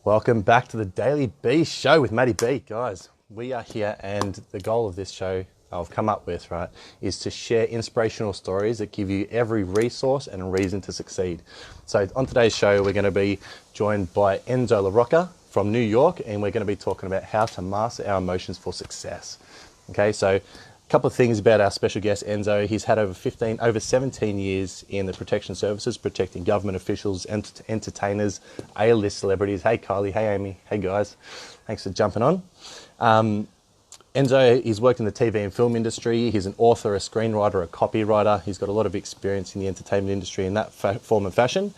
Welcome back to the Daily B Show with Matty B. Guys, we are here and the goal of this show I've come up with, right, is to share inspirational stories that give you every resource and reason to succeed. So on today's show, we're going to be joined by Enzo LaRocca from New York, and we're going to be talking about how to master our emotions for success. Okay, so a couple of things about our special guest, Enzo. He's had over 17 years in the protection services, protecting government officials, entertainers, A-list celebrities. Hey, Kylie. Hey, Amy. Hey, guys. Thanks for jumping on. Enzo, he's worked in the TV and film industry. He's an author, a screenwriter, a copywriter. He's got a lot of experience in the entertainment industry in that form and fashion.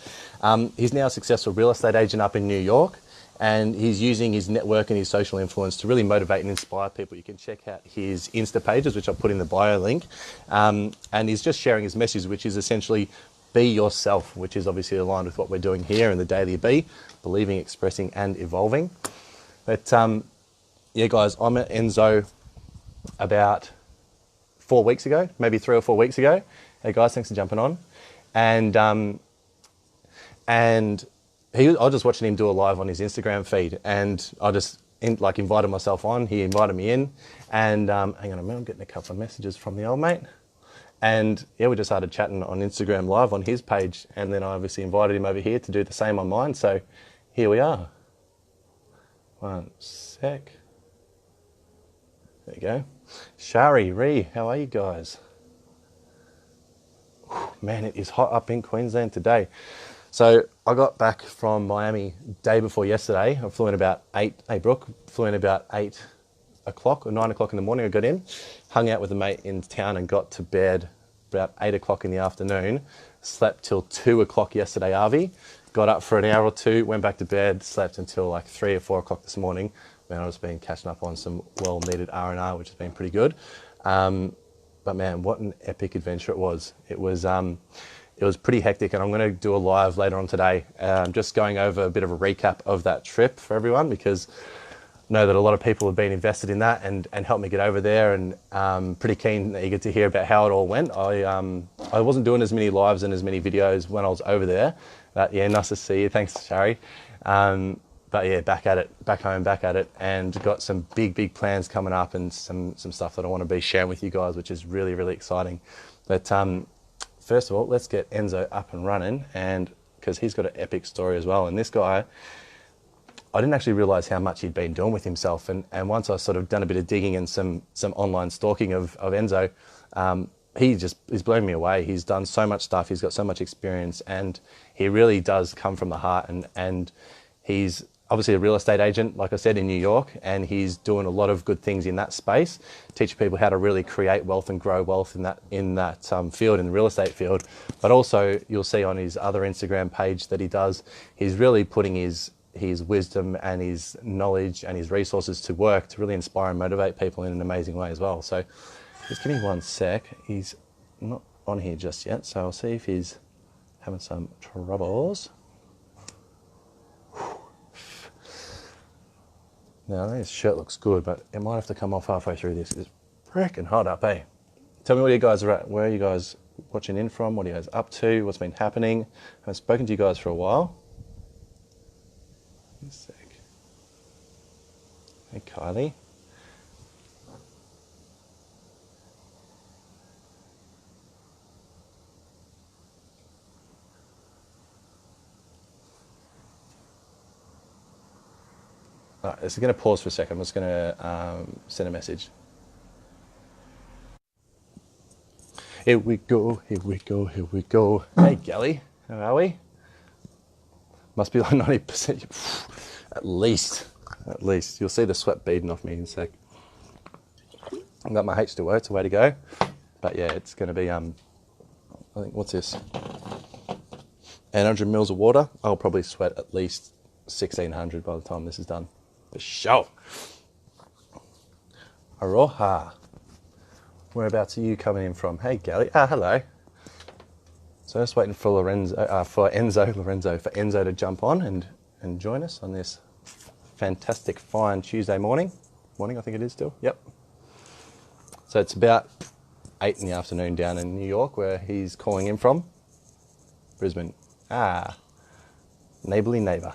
He's now a successful real estate agent up in New York, and he's using his network and his social influence to really motivate and inspire people. You can check out his Insta pages, which I'll put in the bio link. And he's just sharing his message, which is essentially be yourself, which is obviously aligned with what we're doing here in the Daily B, believing, expressing, and evolving. But yeah, guys, I met Enzo about 4 weeks ago, maybe 3 or 4 weeks ago. Hey, guys, thanks for jumping on. And I was just watching him do a live on his Instagram feed, and I just invited myself on. He invited me in, and hang on a minute, I'm getting a couple of messages from the old mate. And yeah, we just started chatting on Instagram live on his page, and then I obviously invited him over here to do the same on mine. So here we are. One sec. There you go. Shari, Ree, how are you guys? Man, it is hot up in Queensland today. So I got back from Miami day before yesterday. I flew in about 8, hey Brooke, flew in about 8 o'clock or 9 o'clock in the morning. I got in, hung out with a mate in town and got to bed about 8 o'clock in the afternoon. Slept till 2 o'clock yesterday, Avi. Got up for an hour or two, went back to bed, slept until like 3 or 4 o'clock this morning. Man, I've just been catching up on some well-needed R&R, which has been pretty good. But man, what an epic adventure it was. It was pretty hectic, and I'm going to do a live later on today, just going over a bit of a recap of that trip for everyone, because I know that a lot of people have been invested in that and helped me get over there, and pretty keen and eager to hear about how it all went. I wasn't doing as many lives and as many videos when I was over there, but yeah, nice to see you. Thanks, Shari. But yeah, back at it, back home, back at it, and got some big plans coming up, and some stuff that I want to be sharing with you guys, which is really, really exciting. But first of all, let's get Enzo up and running, and because he's got an epic story as well. And this guy, I didn't actually realise how much he'd been doing with himself. And once I sort of done a bit of digging and some online stalking of Enzo, he's blown me away. He's done so much stuff. He's got so much experience, and he really does come from the heart. And he's obviously a real estate agent, like I said, in New York, and he's doing a lot of good things in that space, teaching people how to really create wealth and grow wealth in that field, in the real estate field. But also, you'll see on his other Instagram page that he does, he's really putting his wisdom and his knowledge and his resources to work to really inspire and motivate people in an amazing way as well. So just give me one sec. He's not on here just yet, so I'll see if he's having some troubles. Now, his shirt looks good, but it might have to come off halfway through this. It's freaking hot up, eh? Tell me where you guys are at. Where are you guys watching in from? What are you guys up to? What's been happening? I haven't spoken to you guys for a while. One sec. Hey, Kylie. All right, this is going to pause for a second. I'm just going to send a message. Here we go, here we go, here we go. Hey, Gally, how are we? Must be like 90%. At least. You'll see the sweat beading off me in a sec. I've got my H2O, it's a way to go. But yeah, it's going to be, I think, what's this? 800 mils of water. I'll probably sweat at least 1,600 by the time this is done. For sure. Aroha. Whereabouts are you coming in from? Hey, Gally. Hello. So just waiting for Enzo to jump on and join us on this fantastic, fine Tuesday morning. I think it is still. Yep. So it's about 8 in the afternoon down in New York, where he's calling in from. Brisbane. Neighbourly neighbour.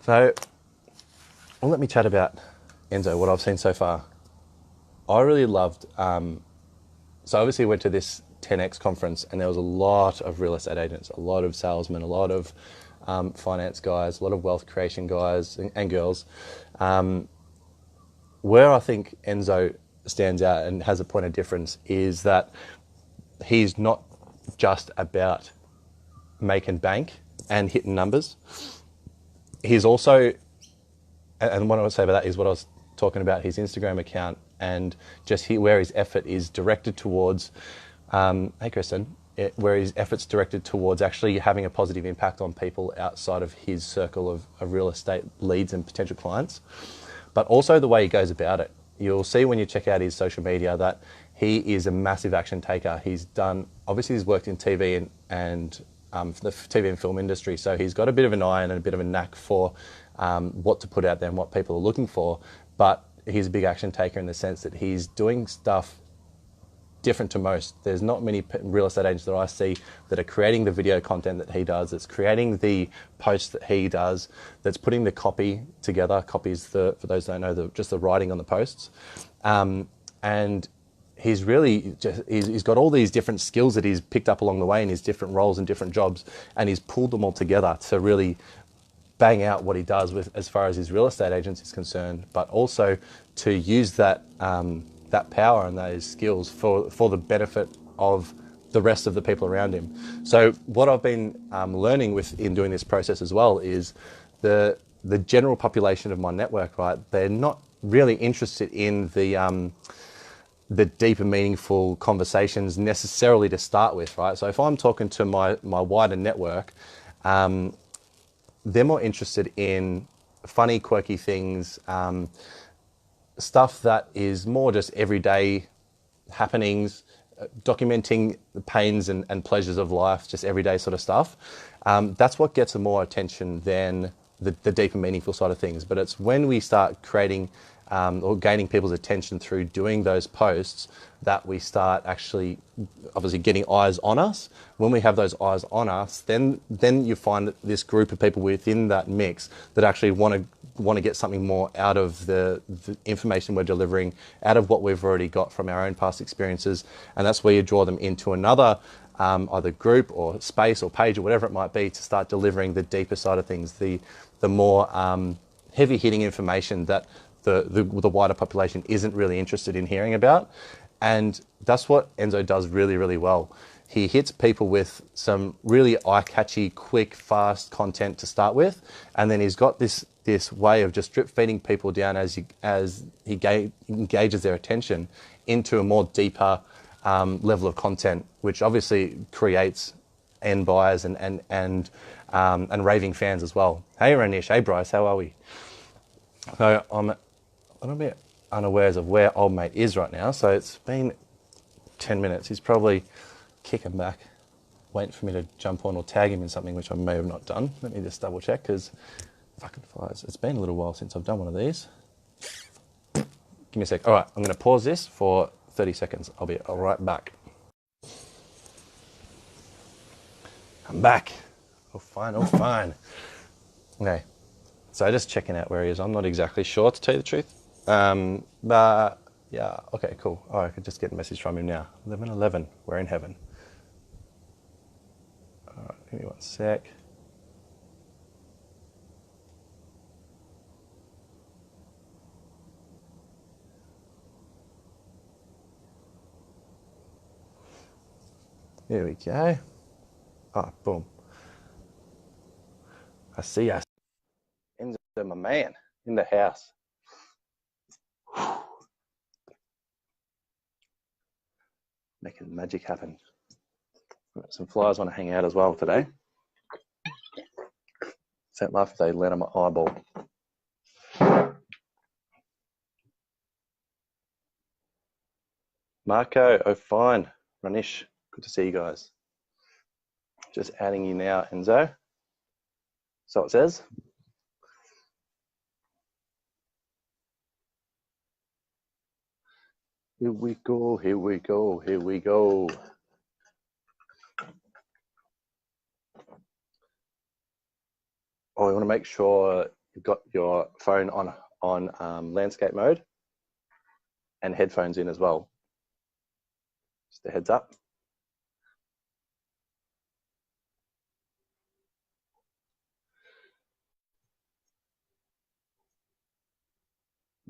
So, well, let me chat about Enzo, what I've seen so far. I really loved, so obviously went to this 10X conference and there was a lot of real estate agents, a lot of salesmen, a lot of finance guys, a lot of wealth creation guys and girls. Where I think Enzo stands out and has a point of difference is that he's not just about making bank and hitting numbers. He's also, and what I would say about that is what I was talking about, his Instagram account and just where his effort is directed towards, hey Kristen, where his effort's directed towards actually having a positive impact on people outside of his circle of real estate leads and potential clients, but also the way he goes about it. You'll see when you check out his social media that he is a massive action taker. Obviously he's worked in TV and the TV and film industry, so he's got a bit of an eye and a bit of a knack for what to put out there and what people are looking for, but he's a big action taker in the sense that he's doing stuff different to most. There's not many real estate agents that I see that are creating the video content that he does, that's creating the posts that he does, that's putting the copy together. Copy is, for those that don't know, just the writing on the posts. And he's got all these different skills that he's picked up along the way in his different roles and different jobs, and he's pulled them all together to really bang out what he does with as far as his real estate agents is concerned, but also to use that that power and those skills for the benefit of the rest of the people around him. So what I've been learning in doing this process as well is the general population of my network, right? They're not really interested in the deeper, meaningful conversations necessarily to start with, right? So if I'm talking to my wider network, they're more interested in funny, quirky things, stuff that is more just everyday happenings, documenting the pains and pleasures of life, just everyday sort of stuff. That's what gets more attention than the deeper, meaningful side of things. But it's when we start creating or gaining people's attention through doing those posts that we start actually obviously getting eyes on us. When we have those eyes on us, then you find this group of people within that mix that actually want to get something more out of the information we're delivering, out of what we've already got from our own past experiences. And that's where you draw them into another either group or space or page or whatever it might be to start delivering the deeper side of things, the more heavy hitting information that the wider population isn't really interested in hearing about. And that's what Enzo does really, really well. He hits people with some really eye-catchy, quick, fast content to start with, and then he's got this way of just drip feeding people down as he engages their attention into a more deeper level of content, which obviously creates end buyers and raving fans as well. Hey Ranish, hey Bryce, how are we? So I'm a little bit unawares of where old mate is right now. So it's been 10 minutes. He's probably kicking back, waiting for me to jump on or tag him in something, which I may have not done. Let me just double check, because fucking flies. It's been a little while since I've done one of these. Give me a sec. All right, I'm going to pause this for 30 seconds. I'll be right back. I'm back. Oh, fine, oh, fine. Okay, so just checking out where he is. I'm not exactly sure, to tell you the truth. But yeah, okay, cool. Oh, I could just get a message from him now. 11:11, we're in heaven. All right, give me one sec. There we go. Oh, boom. I see us. Enzo, my man, in the house. Making magic happen. Some flies want to hang out as well today. Don't laugh if they land on my eyeball. Marco, oh fine. Ranish, good to see you guys. Just adding you now, Enzo. So it says. Here we go, here we go, here we go. Oh, I want to make sure you've got your phone on landscape mode and headphones in as well. Just a heads up.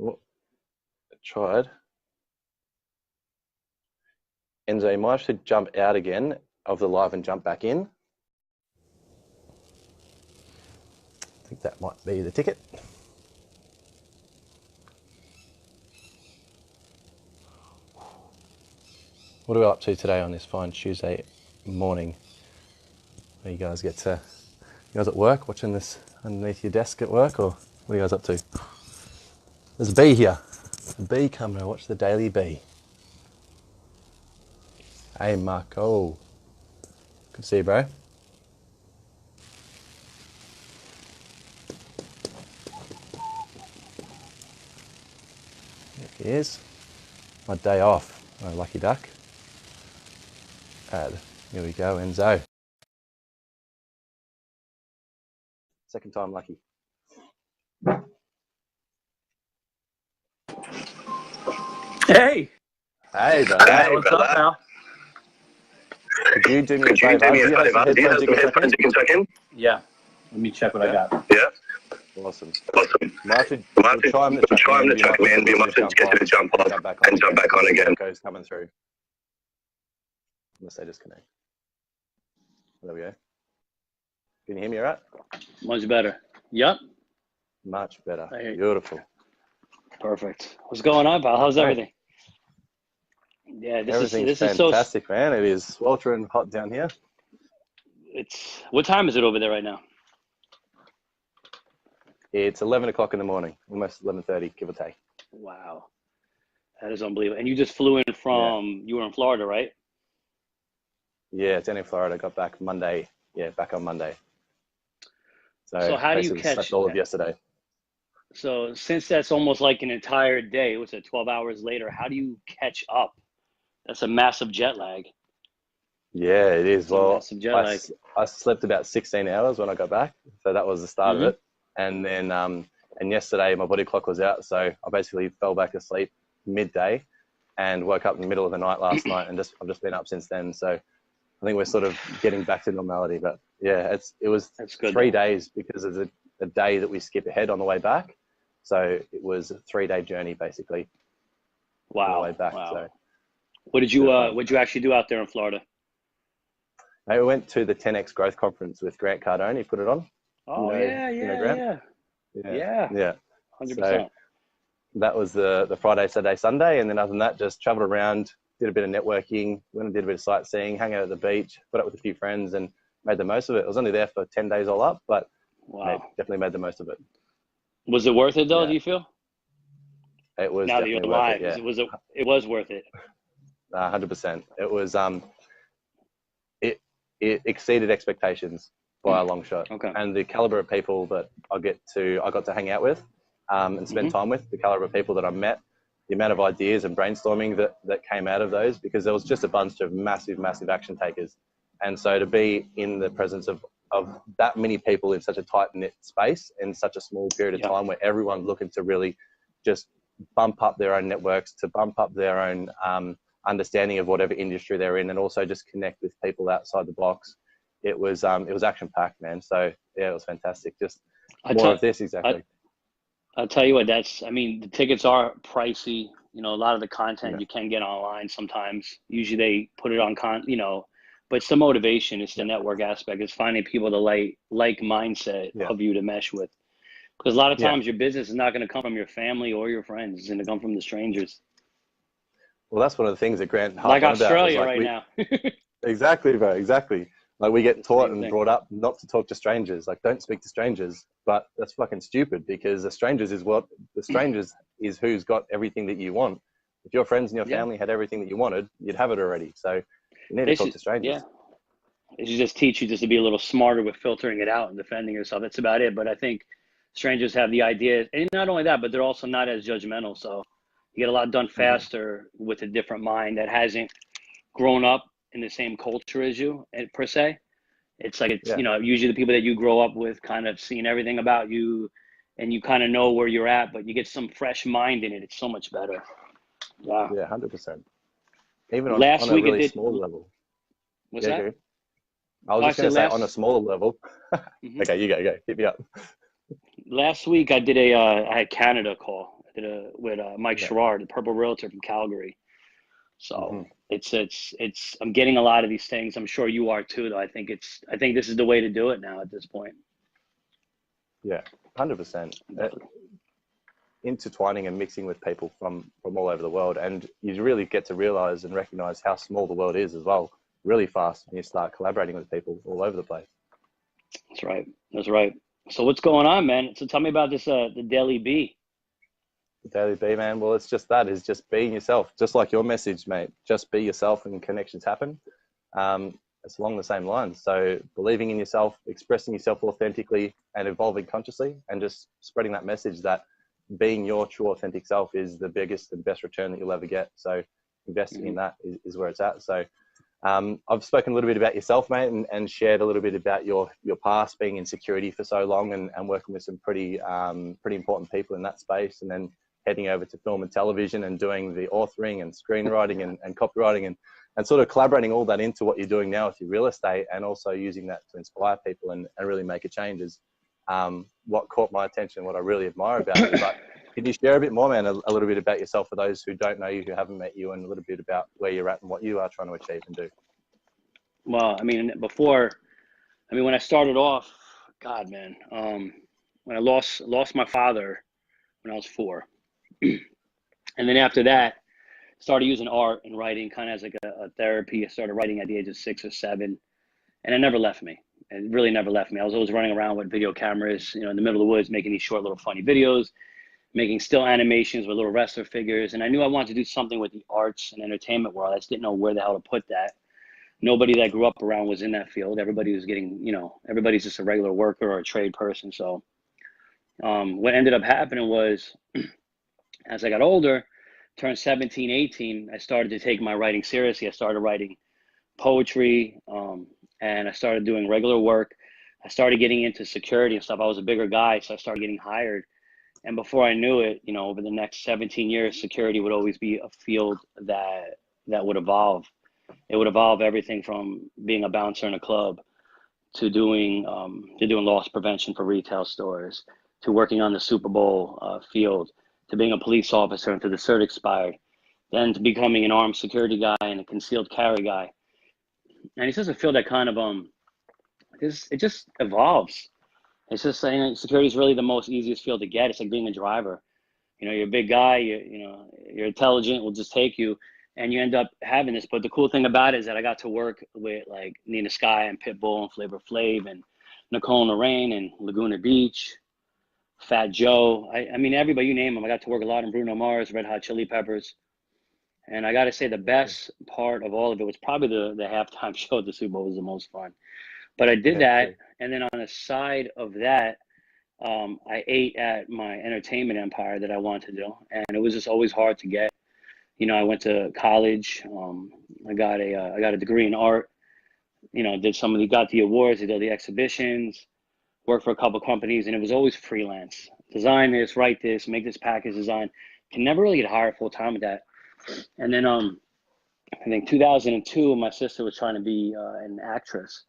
Oh, I tried. Enzo, you might have to jump out again of the live and jump back in. I think that might be the ticket. What are we up to today on this fine Tuesday morning? Where you guys get to, you guys at work watching this underneath your desk at work, or what are you guys up to? There's a bee here. A bee coming to watch the daily bee. Hey Marco. Good to see you, bro. There he is. My day off. My lucky duck. And here we go, Enzo. Second time lucky. Hey! Hey, brother. Hey, what's up now? Could you do me a favor? Do you have some headphones you can check in? Yeah. Let me check what I got. Yeah. Awesome. Might have to chime the check in. You might have to get you to jump off and jump back on again. Goes coming through. Unless they disconnect. There we go. Can you hear me all right? Much better. Yep. Much better. Beautiful. Perfect. What's going on, pal? How's everything? Yeah, this is fantastic, man. It is sweltering hot down here. What time is it over there right now? It's 11 o'clock in the morning, almost 11:30, give or take. Wow. That is unbelievable. And you just flew in from, you were in Florida, right? Yeah, it's in Florida. Got back Monday. Yeah, back on Monday. So how do you catch all of yesterday? So since that's almost like an entire day, what's it, 12 hours later, how do you catch up? That's a massive jet lag. Yeah, it is. Well, I slept about 16 hours when I got back. So that was the start of it. And then, and yesterday my body clock was out. So I basically fell back asleep midday and woke up in the middle of the night last night. And I've just been up since then. So I think we're sort of getting back to normality. But yeah, it was 3 days because of the day that we skip ahead on the way back. So it was a 3-day journey basically. Wow. On the way back. Wow. So what did you actually do out there in Florida? We went to the 10X Growth Conference with Grant Cardone. He put it on. Oh, yeah. 100%. So that was the Friday, Saturday, Sunday. And then other than that, just traveled around, did a bit of networking, went and did a bit of sightseeing, hung out at the beach, put up with a few friends and made the most of it. I was only there for 10 days all up, but definitely made the most of it. Was it worth it though, do you feel? It was now definitely that you're worth alive, it, it was worth it. 100%. It was, it exceeded expectations by a long shot. Okay. And the caliber of people that I got to hang out with and spend time with, the caliber of people that I met, the amount of ideas and brainstorming that came out of those, because there was just a bunch of massive action takers. And so to be in the presence of that many people in such a tight knit space in such a small period of time where everyone's looking to really just bump up their own networks, to bump up their own understanding of whatever industry they're in, and also just connect with people outside the box. It was action packed, man. So yeah, it was fantastic. Just more of this, exactly. I'll tell you what, the tickets are pricey. You know, a lot of the content you can get online sometimes. Usually they put it on but it's the motivation, it's the network aspect, it's finding people to like mindset of you to mesh with. Because a lot of times your business is not going to come from your family or your friends. It's going to come from the strangers. Well, that's one of the things that Grant like Australia right now. Exactly, bro. Exactly. Like we get taught and brought up not to talk to strangers. Like don't speak to strangers. But that's fucking stupid because the strangers is who's got everything that you want. If your friends and your family had everything that you wanted, you'd have it already. So you need to talk to strangers. Yeah. They should just teach you just to be a little smarter with filtering it out and defending yourself. That's about it. But I think strangers have the idea, and not only that, but they're also not as judgmental. So you get a lot done faster with a different mind that hasn't grown up in the same culture as you, per se. It's like usually the people that you grow up with kind of seeing everything about you and you kind of know where you're at, but you get some fresh mind in it. It's so much better. Yeah. Yeah, 100%. Even on Last a week I really did. small level. What's Yeah, that? go. I was Oh, I just going said to say on a last. smaller level. Mhm. Okay, you go. Hit me up. Last week I did I had Canada call. I did a with Mike Yeah. Sherrard, the Purple Realtor from Calgary. So Hmm. it's I'm getting a lot of these things. I'm sure you are too, though. I think this is the way to do it now at this point. Yeah, 100%. Definitely. Intertwining and mixing with people from all over the world, and you really get to realize and recognize how small the world is as well, really fast when you start collaborating with people all over the place. That's right. That's right. So what's going on, man? So tell me about this the Daily B. The Daily B, man. Well, it's just that, is just being yourself, just like your message, mate. Just be yourself and connections happen. It's along the same lines. So believing in yourself, expressing yourself authentically and evolving consciously, and just spreading that message that being your true authentic self is the biggest and best return that you'll ever get. So investing in Mm-hmm. that is where it's at. So I've spoken a little bit about yourself, mate, and shared a little bit about your past, being in security for so long, and working with some pretty important people in that space, and then heading over to film and television and doing the authoring and screenwriting and copywriting, and sort of collaborating all that into what you're doing now with your real estate, and also using that to inspire people and really make a change is what caught my attention, what I really admire about you. But can you share a bit more, man, a little bit about yourself for those who don't know you, who haven't met you, and a little bit about where you're at and what you are trying to achieve and do? Well, when I started off, God, man, when I lost my father when I was 4, and then after that, started using art and writing kind of as like a therapy. I started writing at the age of 6 or 7, and it never left me. It really never left me. I was always running around with video cameras, in the middle of the woods, making these short little funny videos, making still animations with little wrestler figures. And I knew I wanted to do something with the arts and entertainment world. I just didn't know where the hell to put that. Nobody that I grew up around was in that field. Everybody was getting, everybody's just a regular worker or a trade person. So what ended up happening was, as I got older, turned 17, 18, I started to take my writing seriously. I started writing poetry, and I started doing regular work. I started getting into security and stuff. I was a bigger guy, so I started getting hired. And before I knew it, over the next 17 years, security would always be a field that would evolve. It would evolve everything from being a bouncer in a club to doing loss prevention for retail stores, to working on the Super Bowl field, to being a police officer until the cert expired, then to becoming an armed security guy and a concealed carry guy. And it's just a field that kind of it just evolves. It's just saying security is really the most easiest field to get. It's like being a driver. You're a big guy. You're intelligent. We'll just take you, and you end up having this. But the cool thing about it is that I got to work with like Nina Sky and Pitbull and Flavor Flav and Nicole and Lorraine and Laguna Beach, Fat Joe. I mean everybody you name them. I got to work a lot in Bruno Mars, Red Hot Chili Peppers, and I got to say the best part of all of it was probably the halftime show at the Super Bowl was the most fun. But I did Yeah, that, true. and then on the side of that, I ate at my entertainment empire that I wanted to do, and it was just always hard to get. I went to college. I got a degree in art. Got the awards, did all the exhibitions, worked for a couple companies, and it was always freelance. Design this, write this, make this package design. Can never really get hired full time with that. And then I think 2002, my sister was trying to be an actress,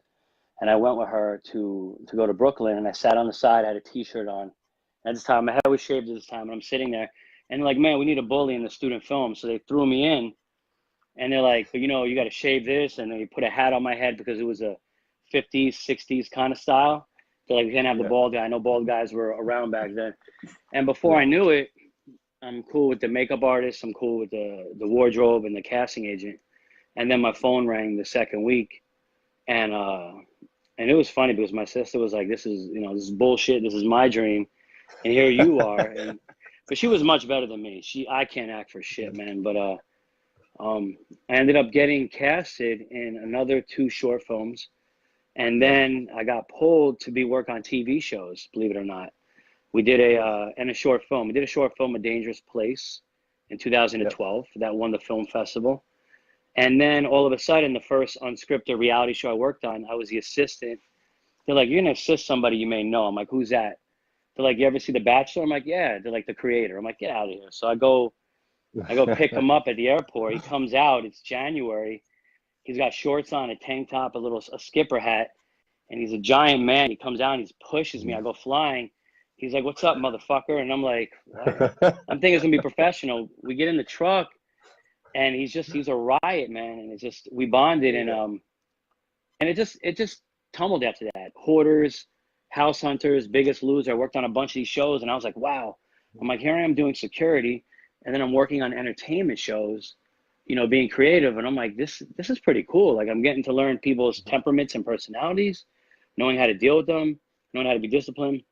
and I went with her to go to Brooklyn, and I sat on the side, I had a T-shirt on. At this time, my head was shaved at this time, and I'm sitting there, and like, man, we need a bully in the student film, so they threw me in, and they're like, but you got to shave this, and they put a hat on my head because it was a 50s, 60s kind of style. They're like, we can't have the Yeah, bald guy. I know bald guys were around back then, and before yeah, I knew it, I'm cool with the makeup artist, I'm cool with the wardrobe and the casting agent, and then my phone rang the second week, and it was funny because my sister was like, this is bullshit. This is my dream. And here you are. But she was much better than me. I can't act for shit, man. But I ended up getting casted in another 2 short films. And yeah, then I got pulled to work on TV shows, believe it or not. We did a short film. We did a short film, A Dangerous Place, in yeah, 2012 that won the film festival. And then all of a sudden, the first unscripted reality show I worked on, I was the assistant. They're like, you're going to assist somebody you may know. I'm like, who's that? They're like, you ever see The Bachelor? I'm like, yeah. They're like, the creator. I'm like, get out of here. So I go pick him up at the airport. He comes out. It's January. He's got shorts on, a tank top, a skipper hat, and he's a giant man. He comes out and he pushes me. I go flying. He's like, "What's up, motherfucker?" And I'm like, "What?" I'm thinking it's gonna be professional. We get in the truck, and he's a riot, man. And it's just we bonded, and it just tumbled after that. Hoarders, House Hunters, Biggest Loser. I worked on a bunch of these shows, and I was like, wow. I'm like, here I am doing security, and then I'm working on entertainment shows, being creative. And I'm like, this is pretty cool. Like, I'm getting to learn people's temperaments and personalities, knowing how to deal with them, knowing how to be disciplined.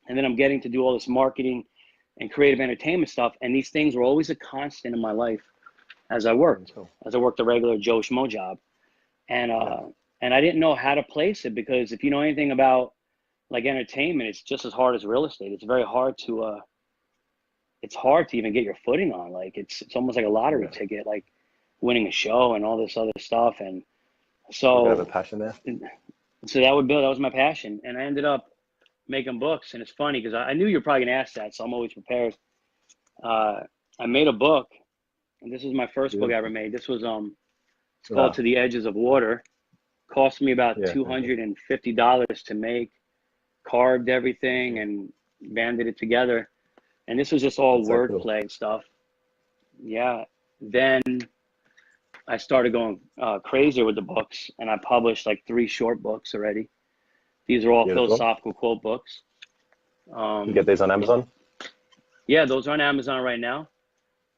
And then I'm getting to do all this marketing and creative entertainment stuff. And these things were always a constant in my life as I worked a regular Joe Schmo job. And I didn't know how to place it, because if you know anything about like entertainment, it's just as hard as real estate. It's very hard to even get your footing on. Like it's almost like a lottery ticket, like winning a show and all this other stuff. And so you have a passion there. So that was my passion. And I ended up making books. And it's funny because I knew you were probably gonna ask that, so I'm always prepared. I made a book, and this was my first book I ever made. This was it's called To the Edges of Water. Cost me about $250 to make. Carved everything and banded it together. And this was just all wordplay and stuff. Yeah. Then I started going crazier with the books, and I published like 3 short books already. These are all philosophical quote books. You get these on Amazon? Yeah, those are on Amazon right now.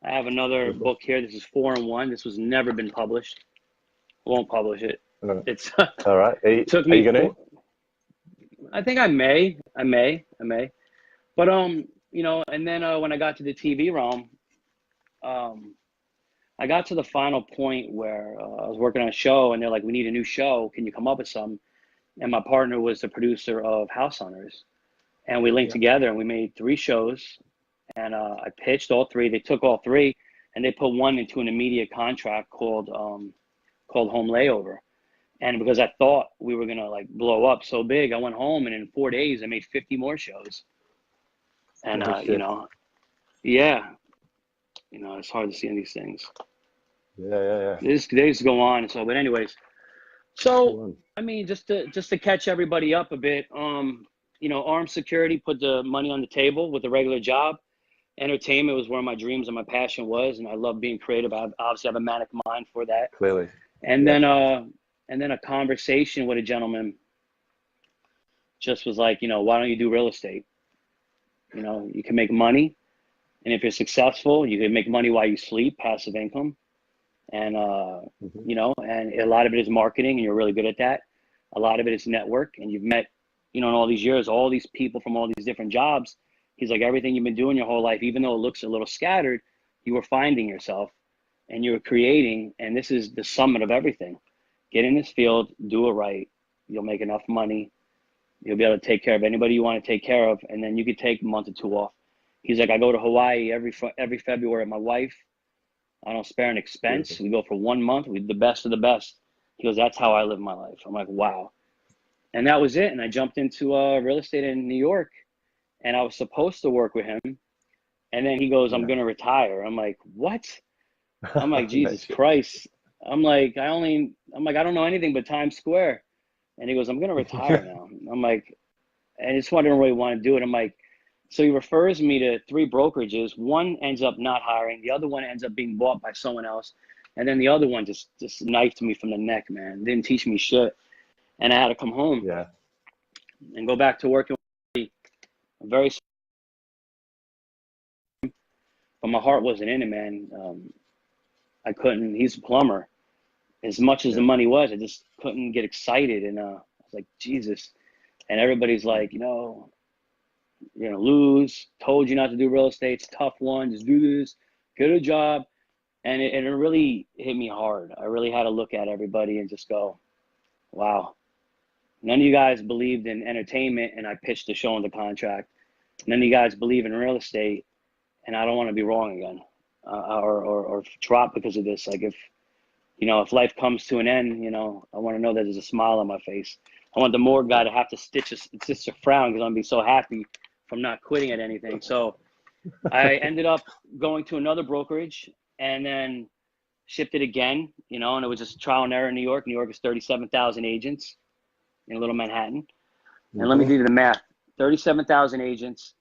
I have another book here. This is 4-in-1. This was never been published. Won't publish it. It's all right. Took me. I think I may. But and then when I got to the TV realm, I got to the final point where I was working on a show, and they're like, "We need a new show. Can you come up with some?" And my partner was the producer of House Hunters, and we linked together, and we made 3 shows. And I pitched all 3. They took all 3, and they put one into an immediate contract called Home Layover. And because I thought we were gonna like blow up so big, I went home, and in 4 days I made 50 more shows. And it's hard to see in these things. Yeah. Days go on. So, but anyways, so I mean, just to catch everybody up a bit, armed security put the money on the table with a regular job. Entertainment was where my dreams and my passion was, and I love being creative. I obviously have a manic mind for that. Clearly. And then a conversation with a gentleman just was like, why don't you do real estate? You can make money, and if you're successful, you can make money while you sleep, passive income. And, and a lot of it is marketing, and you're really good at that. A lot of it is network, and you've met, in all these years, all these people from all these different jobs. He's like, everything you've been doing your whole life, even though it looks a little scattered, you were finding yourself and you were creating. And this is the summit of everything. Get in this field, do it right. You'll make enough money. You'll be able to take care of anybody you want to take care of. And then you could take a month or 2 off. He's like, I go to Hawaii every February with my wife. I don't spare an expense. We go for 1 month. We're the best of the best. He goes, that's how I live my life. I'm like, wow. And that was it. And I jumped into real estate in New York. And I was supposed to work with him. And then he goes, I'm going to retire. I'm like, what? I'm like, Jesus Christ. I'm like, I don't know anything but Times Square. And he goes, I'm going to retire now. I'm like, and it's why I don't really want to do it. I'm like, so he refers me to 3 brokerages. One ends up not hiring. The other one ends up being bought by someone else. And then the other one just knifed me from the neck, man. Didn't teach me shit. And I had to come home and go back to working with very, but my heart wasn't in it, man. I couldn't. He's a plumber. As much as the money was, I just couldn't get excited. And I was like, Jesus. And everybody's like, you're going to lose. Told you not to do real estate. It's a tough one. Just do this. Get a job. And it really hit me hard. I really had to look at everybody and just go, wow. None of you guys believed in entertainment, and I pitched the show under contract. None of you guys believe in real estate, and I don't want to be wrong again or drop because of this. Like if life comes to an end, I want to know that there's a smile on my face. I want the morgue guy to have to stitch a frown because I'm going to be so happy from not quitting at anything. So I ended up going to another brokerage and then shifted again, you know, and it was just trial and error in New York. New York is 37,000 agents in Little Manhattan. And let me do the math. 37,000 agents,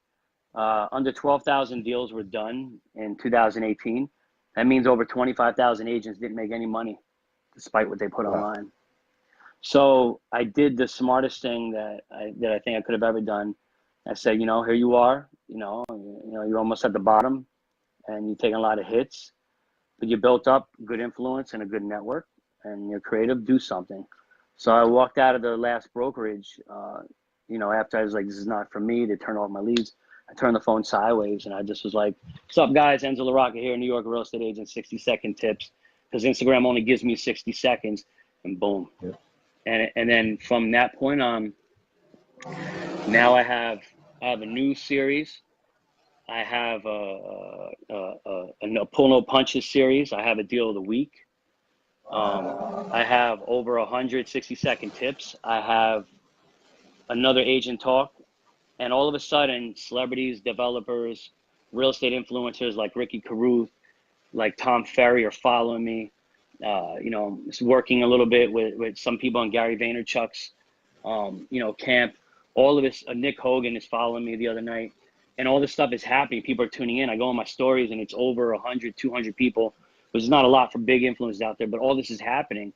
under 12,000 deals were done in 2018. That means over 25,000 agents didn't make any money despite what they put online. So I did the smartest thing that I think I could have ever done. I said, you know, here you are, you know, you're almost at the bottom and you're taking a lot of hits, but you built up good influence and a good network and you're creative, do something. So I walked out of the last brokerage, you know, after I was like, this is not for me. They turned off my leads. I turned the phone sideways and I just was like, what's up guys? Enzo LaRocca here in New York, real estate agent, 60-second tips. Because Instagram only gives me 60 seconds and boom. Yeah. And then from that point on, now I have a new series. I have a Pull No Punches series. I have a deal of the week. I have over 160-second tips. I have another agent talk. And all of a sudden, celebrities, developers, real estate influencers like Ricky Caruth, like Tom Ferry are following me. You know, it's working a little bit with some people on Gary Vaynerchuk's, you know, camp. All of this, Nick Hogan is following me the other night. And all this stuff is happening. People are tuning in. I go on my stories and it's over 100, 200 people, which is not a lot for big influencers out there, but all this is happening.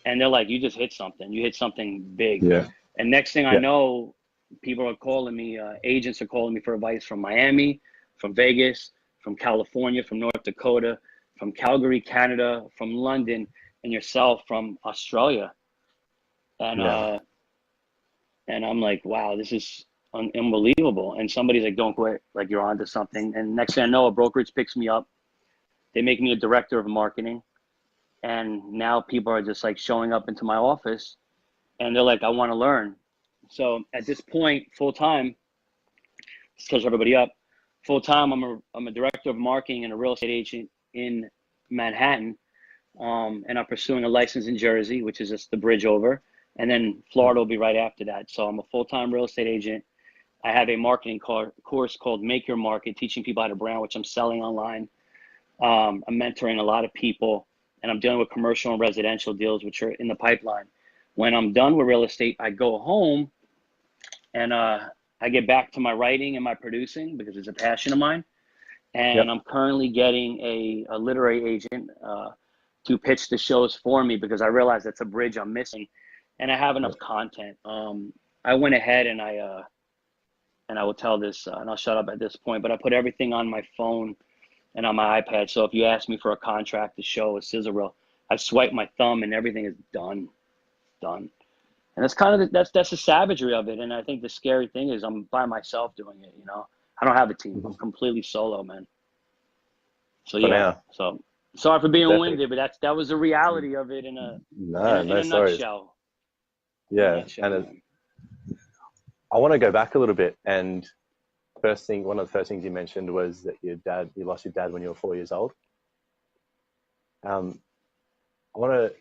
And they're like, you just hit something. You hit something big. Yeah. And next thing I know, people are calling me, agents are calling me for advice from Miami, from Vegas, from California, from North Dakota, from Calgary, Canada, from London, and yourself from Australia. And and I'm like, wow, this is unbelievable. And somebody's like, don't quit, like you're onto something. And next thing I know, a brokerage picks me up. They make me a director of marketing. And now people are just like showing up into my office and they're like, I want to learn. So at this point, full time, to catch everybody up, full time, I'm a director of marketing and a real estate agent in Manhattan. And I'm pursuing a license in Jersey, which is just the bridge over. And then Florida will be right after that. So I'm a full-time real estate agent. I have a marketing course called Make Your Market, teaching people how to brand, which I'm selling online. I'm mentoring a lot of people, and I'm dealing with commercial and residential deals, which are in the pipeline. When I'm done with real estate, I go home and I get back to my writing and my producing because it's a passion of mine. And I'm currently getting a literary agent to pitch the shows for me because I realize that's a bridge I'm missing. And I have enough content. I went ahead and I will tell this, and I'll shut up at this point, but I put everything on my phone and on my iPad. So if you ask me for a contract to show a scissor reel, I swipe my thumb and everything is done. And that's kind of, that's the savagery of it. And I think the scary thing is I'm by myself doing it, you know? I don't have a team. I'm completely solo, man. So yeah, so sorry for being winded, but that was the reality of it in a nutshell. Yeah, and I want to go back a little bit. And one of the first things you mentioned was that you lost your dad when you were 4 years old. I want to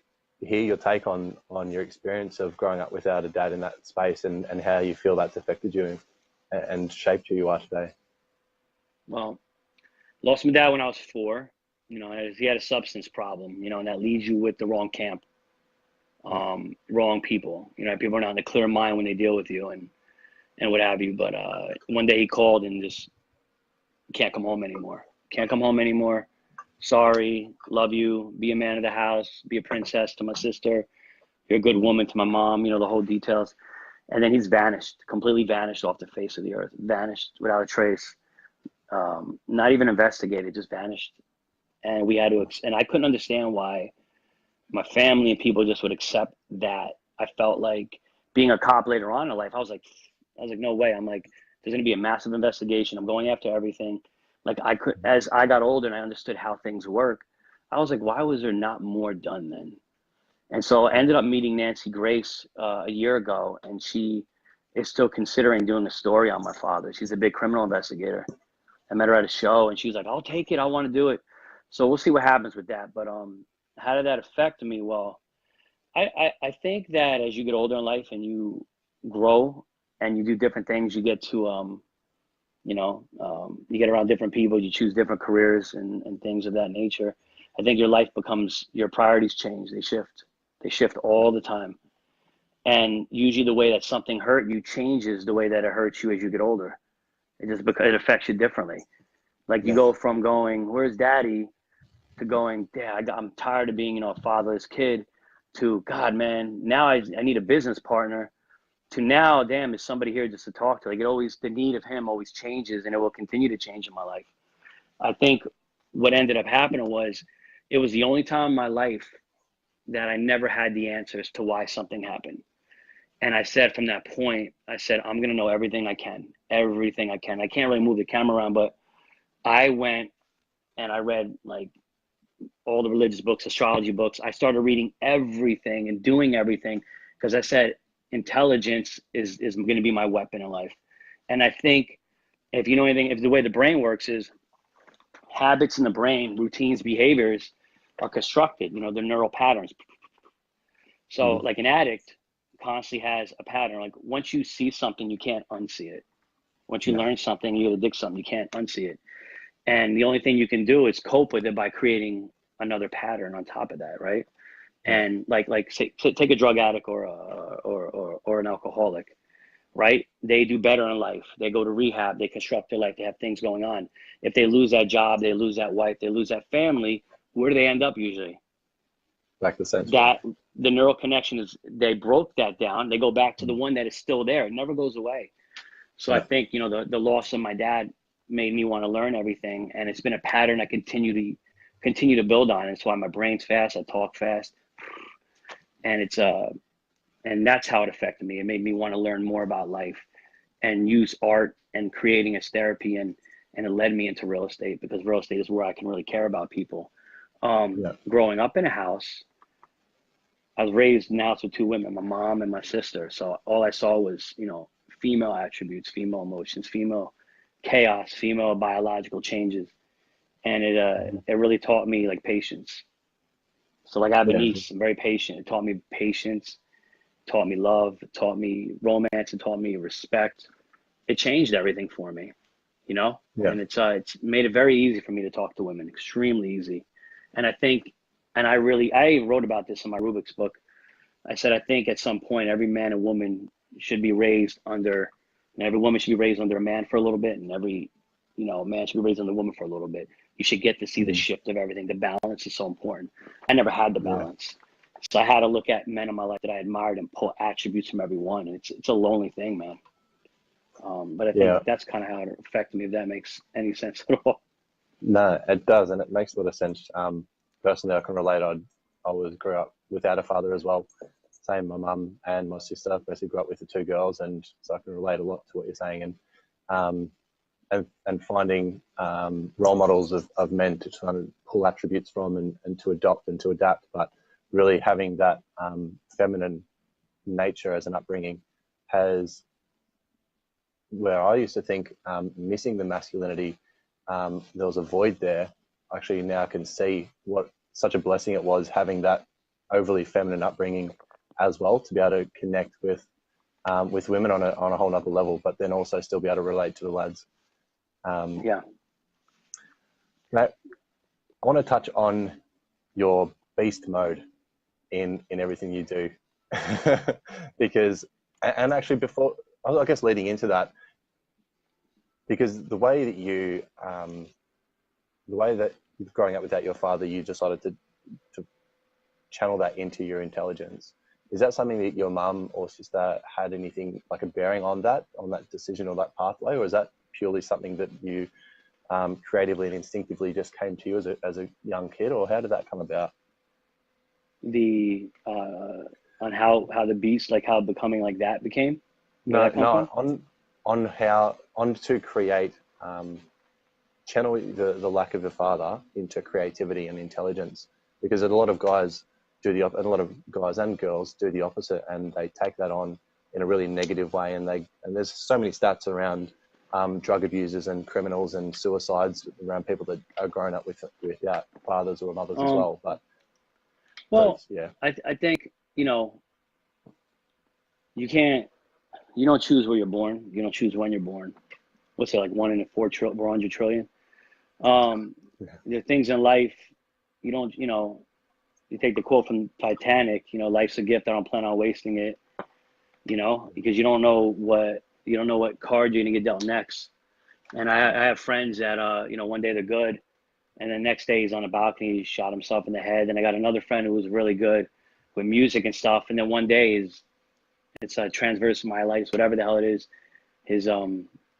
hear your take on your experience of growing up without a dad in that space and how you feel that's affected you and shaped who you are today. Well, lost my dad when I was 4. You know, he had a substance problem, you know, and that leaves you with the wrong camp. Wrong people, you know, people are not in a clear mind when they deal with you and what have you. But one day he called and just can't come home anymore. Sorry, love you, be a man of the house, be a princess to my sister, you're a good woman to my mom, you know, the whole details. And then he's vanished, completely vanished off the face of the earth, vanished without a trace, not even investigated, just vanished. And we had to, and I couldn't understand why my family and people just would accept that. I felt like being a cop later on in life, I was like, no way. I'm like, there's going to be a massive investigation. I'm going after everything. Like as I got older and I understood how things work, I was like, why was there not more done then? And so I ended up meeting Nancy Grace a year ago, and she is still considering doing a story on my father. She's a big criminal investigator. I met her at a show and she's like, I'll take it. I want to do it. So we'll see what happens with that. But how did that affect me? Well, I think that as you get older in life and you grow and you do different things, you get to You get around different people, you choose different careers and things of that nature. I think your life becomes, your priorities change, they shift all the time. And usually the way that something hurt you changes the way that it hurts you as you get older. It just, because it affects you differently. Like you go from going, where's daddy, to going, Dad, I'm tired of being, a fatherless kid, to God, man, now I need a business partner, to now, damn, is somebody here just to talk to? Like, the need of him always changes, and it will continue to change in my life. I think what ended up happening was, it was the only time in my life that I never had the answers to why something happened. And I said, from that point, I said, I'm going to know everything I can, everything I can. I can't really move the camera around, but I went and I read like all the religious books, astrology books. I started reading everything and doing everything, because I said, intelligence is going to be my weapon in life. And I think, if you know anything, if the way the brain works is, habits in the brain, routines, behaviors are constructed, they're neural patterns. So like an addict constantly has a pattern. Like once you see something, you can't unsee it. Once you learn something, you addict something, you can't unsee it. And the only thing you can do is cope with it by creating another pattern on top of that, right? And like say, take a drug addict or an alcoholic, right? They do better in life. They go to rehab, they construct their life, they have things going on. If they lose that job, they lose that wife, they lose that family, where do they end up usually? Back to sense. That the neural connection is, they broke that down, they go back to the one that is still there. It never goes away. So I think, the loss of my dad made me want to learn everything. And it's been a pattern I continue to build on. It's why my brain's fast, I talk fast. And and that's how it affected me. It made me want to learn more about life and use art and creating as therapy. And it led me into real estate, because real estate is where I can really care about people. Growing up in a house, I was raised in a house with two women, my mom and my sister. So all I saw was, female attributes, female emotions, female chaos, female biological changes. And it really taught me like patience. So like I have a niece, I'm very patient. It taught me patience, taught me love, it taught me romance, it taught me respect. It changed everything for me, and it's made it very easy for me to talk to women, extremely easy. And I think, and I wrote about this in my Rubik's book. I said, I think at some point, every man and woman should be raised under, and every woman should be raised under a man for a little bit, and every, man should be raised under a woman for a little bit. You should get to see the shift of everything. The balance is so important. I never had the balance. So I had to look at men in my life that I admired and pull attributes from every one. And it's a lonely thing, man. But I think that's kind of how it affected me, if that makes any sense at all. No, it does, and it makes a lot of sense. Personally, I can relate. Grew up without a father as well. Same, my mum and my sister basically grew up with the two girls, and so I can relate a lot to what you're saying. And finding role models of men to try to pull attributes from and to adopt and to adapt, but really having that feminine nature as an upbringing has, where I used to think missing the masculinity, there was a void there. Actually, now I can see what such a blessing it was having that overly feminine upbringing as well, to be able to connect with women on a whole nother level, but then also still be able to relate to the lads. Matt, I want to touch on your beast mode in everything you do, because, and actually before, I guess leading into that, because the way that growing up without your father, you decided to channel that into your intelligence. Is that something that your mum or sister had anything like a bearing on that decision or that pathway, or is that purely something that you creatively and instinctively just came to you as a young kid, or how did that come about? On how the beast, like how becoming like that became? On to create, channel the lack of a father into creativity and intelligence, because a lot of guys a lot of guys and girls do the opposite, and they take that on in a really negative way, and there's so many stats around drug abusers and criminals and suicides around people that are grown up without fathers or mothers as well. But I think you don't choose where you're born, you don't choose when you're born, what's it, like 400 trillion. There are things in life you don't, you take the quote from Titanic, life's a gift. I don't plan on wasting it, because you don't know what card you're gonna get dealt next. And I have friends that, one day they're good, and the next day he's on a balcony, he shot himself in the head. And I got another friend who was really good with music and stuff. And then one day it's a transverse myelitis, whatever the hell it is. His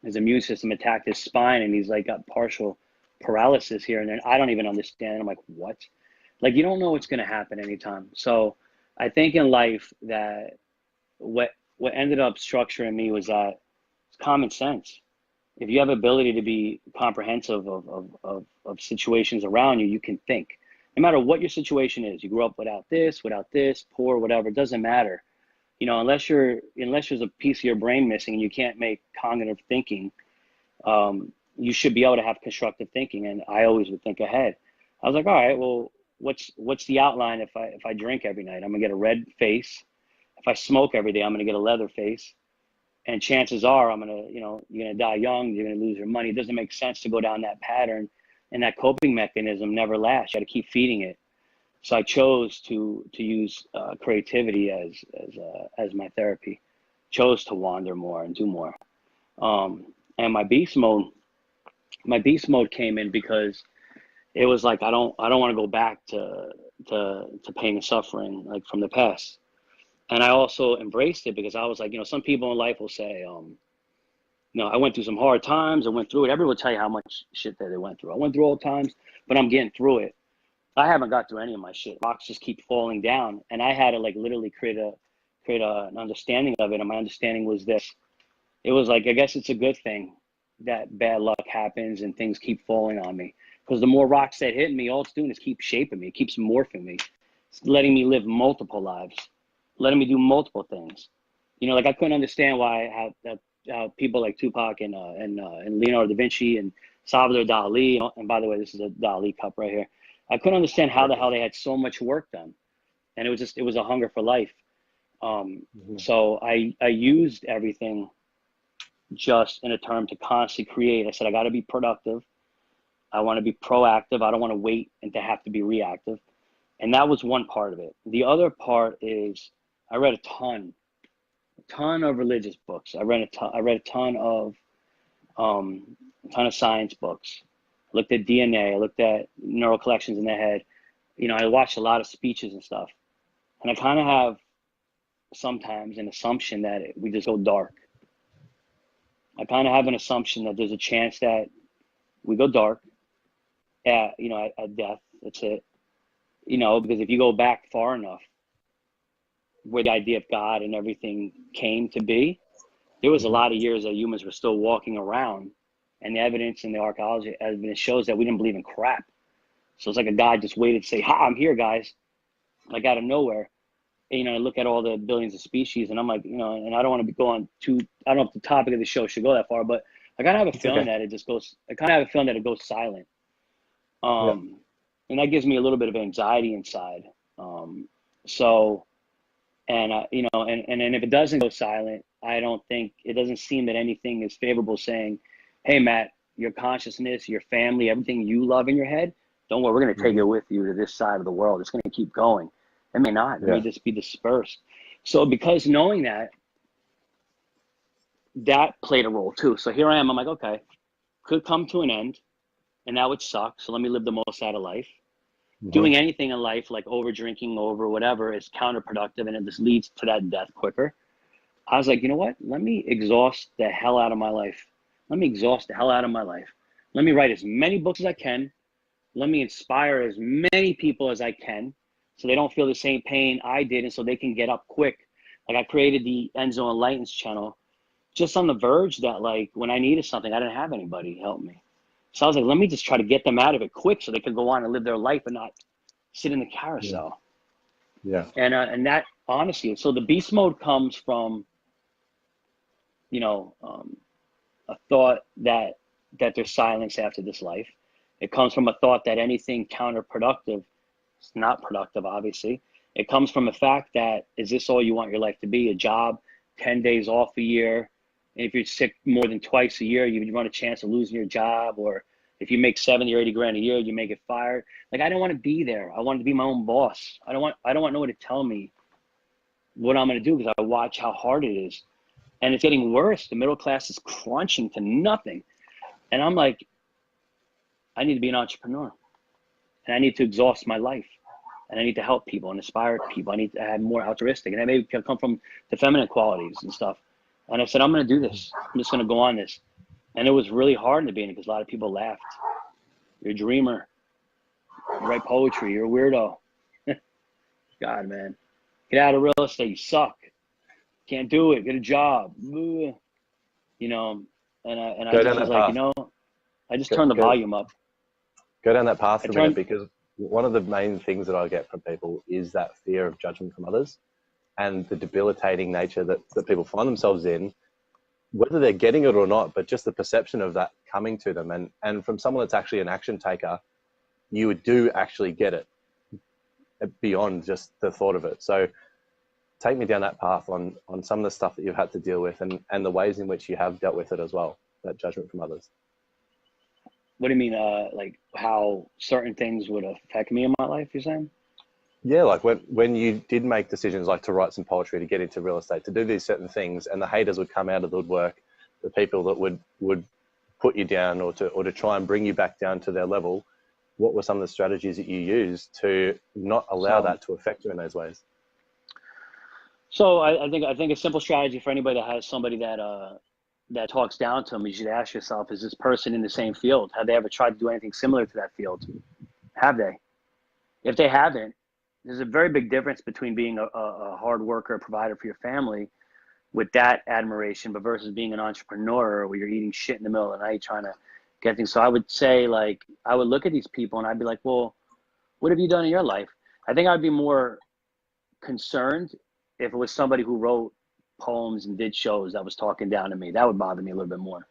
immune system attacked his spine, and he's like got partial paralysis here. And then I don't even understand. I'm like, what? Like, you don't know what's going to happen anytime. So I think in life that what ended up structuring me was that it's common sense. If you have ability to be comprehensive of situations around you, you can think. No matter what your situation is, you grew up without this, poor, whatever, it doesn't matter. Unless there's a piece of your brain missing and you can't make cognitive thinking, you should be able to have constructive thinking. And I always would think ahead. I was like, all right, well, what's the outline if I drink every night? I'm gonna get a red face. If I smoke every day, I'm gonna get a leather face. And chances are you're gonna die young, you're gonna lose your money. It doesn't make sense to go down that pattern, and that coping mechanism never lasts. You got to keep feeding it. So I chose to use creativity as my therapy. Chose to wander more and do more. And my beast mode came in because it was like I don't want to go back to pain and suffering like from the past. And I also embraced it because I was like, some people in life will say, I went through some hard times. I went through it. Everyone will tell you how much shit that they went through. I went through all times, but I'm getting through it. I haven't got through any of my shit. Rocks just keep falling down. And I had to like literally create an understanding of it. And my understanding was this. It was like, I guess it's a good thing that bad luck happens and things keep falling on me. Because the more rocks that hit me, all it's doing is keep shaping me. It keeps morphing me. It's letting me live multiple lives, letting me do multiple things. Like I couldn't understand why how people like Tupac and Leonardo da Vinci and Salvador Dali, and by the way, this is a Dali cup right here. I couldn't understand how the hell they had so much work done. And it was a hunger for life. So I used everything just in a term to constantly create. I said, I got to be productive. I want to be proactive. I don't want to wait and to have to be reactive. And that was one part of it. The other part is I read a ton of religious books. I read a ton of science books. I looked at DNA. I looked at neural collections in the head. I watched a lot of speeches and stuff. And I kind of have sometimes an assumption that we just go dark. I kind of have an assumption that there's a chance that we go dark at death. That's it. Because if you go back far enough, where the idea of God and everything came to be, there was a lot of years that humans were still walking around, and the evidence and the archaeology evidence shows that we didn't believe in crap. So it's like a God just waited to say, "Ha, I'm here, guys," like out of nowhere. And, I look at all the billions of species, and I'm like, and I don't want to be going too. I don't know if the topic of the show should go that far, but I kind of have a feeling that it just goes. I kind of have a feeling that it goes silent. And that gives me a little bit of anxiety inside. So. And, and if it doesn't go silent, I don't think it doesn't seem that anything is favorable saying, hey, Matt, your consciousness, your family, everything you love in your head, don't worry, we're going to take it with you to this side of the world. It's going to keep going. It may not. It may just be dispersed. So because knowing that played a role too. So here I am. I'm like, okay, could come to an end and that would suck. So let me live the most out of life. Doing anything in life, like over drinking, over whatever, is counterproductive, and it just leads to that death quicker. I was like, you know what? Let me exhaust the hell out of my life. Let me write as many books as I can. Let me inspire as many people as I can so they don't feel the same pain I did, and so they can get up quick. Like I created the Enzo Enlightens channel just on the verge that like when I needed something, I didn't have anybody help me. So I was like, let me just try to get them out of it quick so they could go on and live their life and not sit in the carousel. And that honestly, so the beast mode comes from, a thought that there's silence after this life. It comes from a thought that anything counterproductive is not productive, obviously. It comes from a fact that, is this all you want your life to be? A job, 10 days off a year, And if you're sick more than twice a year, you run a chance of losing your job. Or if you make 70 or 80 grand a year, you may get fired. Like, I don't want to be there. I want to be my own boss. I don't want no one to tell me what I'm going to do, because I watch how hard it is. And it's getting worse. The middle class is crunching to nothing. And I'm like, I need to be an entrepreneur. And I need to exhaust my life. And I need to help people and inspire people. I need to have more altruistic. And I may come from the feminine qualities and stuff. And I said, I'm going to do this. I'm just going to go on this. And it was really hard in the beginning, because a lot of people laughed. You're a dreamer. You write poetry. You're a weirdo. God, man. Get out of real estate. You suck. Can't do it. Get a job. You know, and I just was like, you know, I just turned the volume up. Go down that path for a minute, because one of the main things that I get from people is that fear of judgment from others, and the debilitating nature that people find themselves in, whether they're getting it or not, but just the perception of that coming to them. And from someone that's actually an action taker, you do actually get it beyond just the thought of it. So take me down that path on some of the stuff that you've had to deal with, and the ways in which you have dealt with it as well, that judgment from others. What do you mean? Like how certain things would affect me in my life, you're saying? Yeah, like when you did make decisions like to write some poetry, to get into real estate, to do these certain things, and the haters would come out of the woodwork, the people that would put you down or to try and bring you back down to their level. What were some of the strategies that you used to not allow that to affect you in those ways? So I think a simple strategy for anybody that has somebody that talks down to them, you should ask yourself, is this person in the same field? Have they ever tried to do anything similar to that field? Have they? If they haven't, there's a very big difference between being a hard worker, a provider for your family with that admiration, but versus being an entrepreneur where you're eating shit in the middle of the night trying to get things. So I would say, like, I would look at these people and I'd be like, well, what have you done in your life? I think I'd be more concerned if it was somebody who wrote poems and did shows that was talking down to me. That would bother me a little bit more.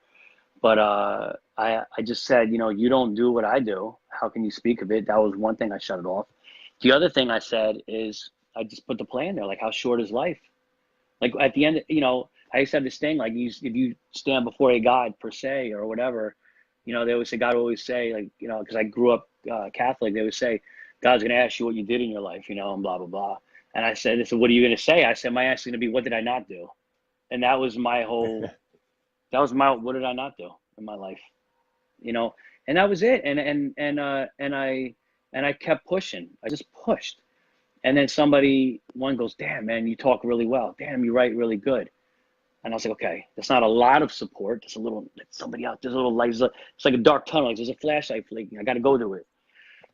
But I just said, you know, you don't do what I do. How can you speak of it? That was one thing. I shut it off. The other thing I said is I just put the plan there. Like, how short is life? Like, at the end, you know, I used to have this thing, like, if you stand before a God per se or whatever, you know, they always say, God will always say, like, you know, because I grew up Catholic, they would say, God's going to ask you what you did in your life, you know, and blah, blah, blah. And I said, what are you going to say? I said, my answer is going to be, what did I not do? And that was my whole, what did I not do in my life? You know, and that was it. And I kept pushing. I just pushed. And then one goes, damn, man, you talk really well. Damn, you write really good. And I was like, okay, that's not a lot of support. Just a little, somebody out, there's a little light. It's like a dark tunnel. Like, there's a flashlight flicking. I got to go to it.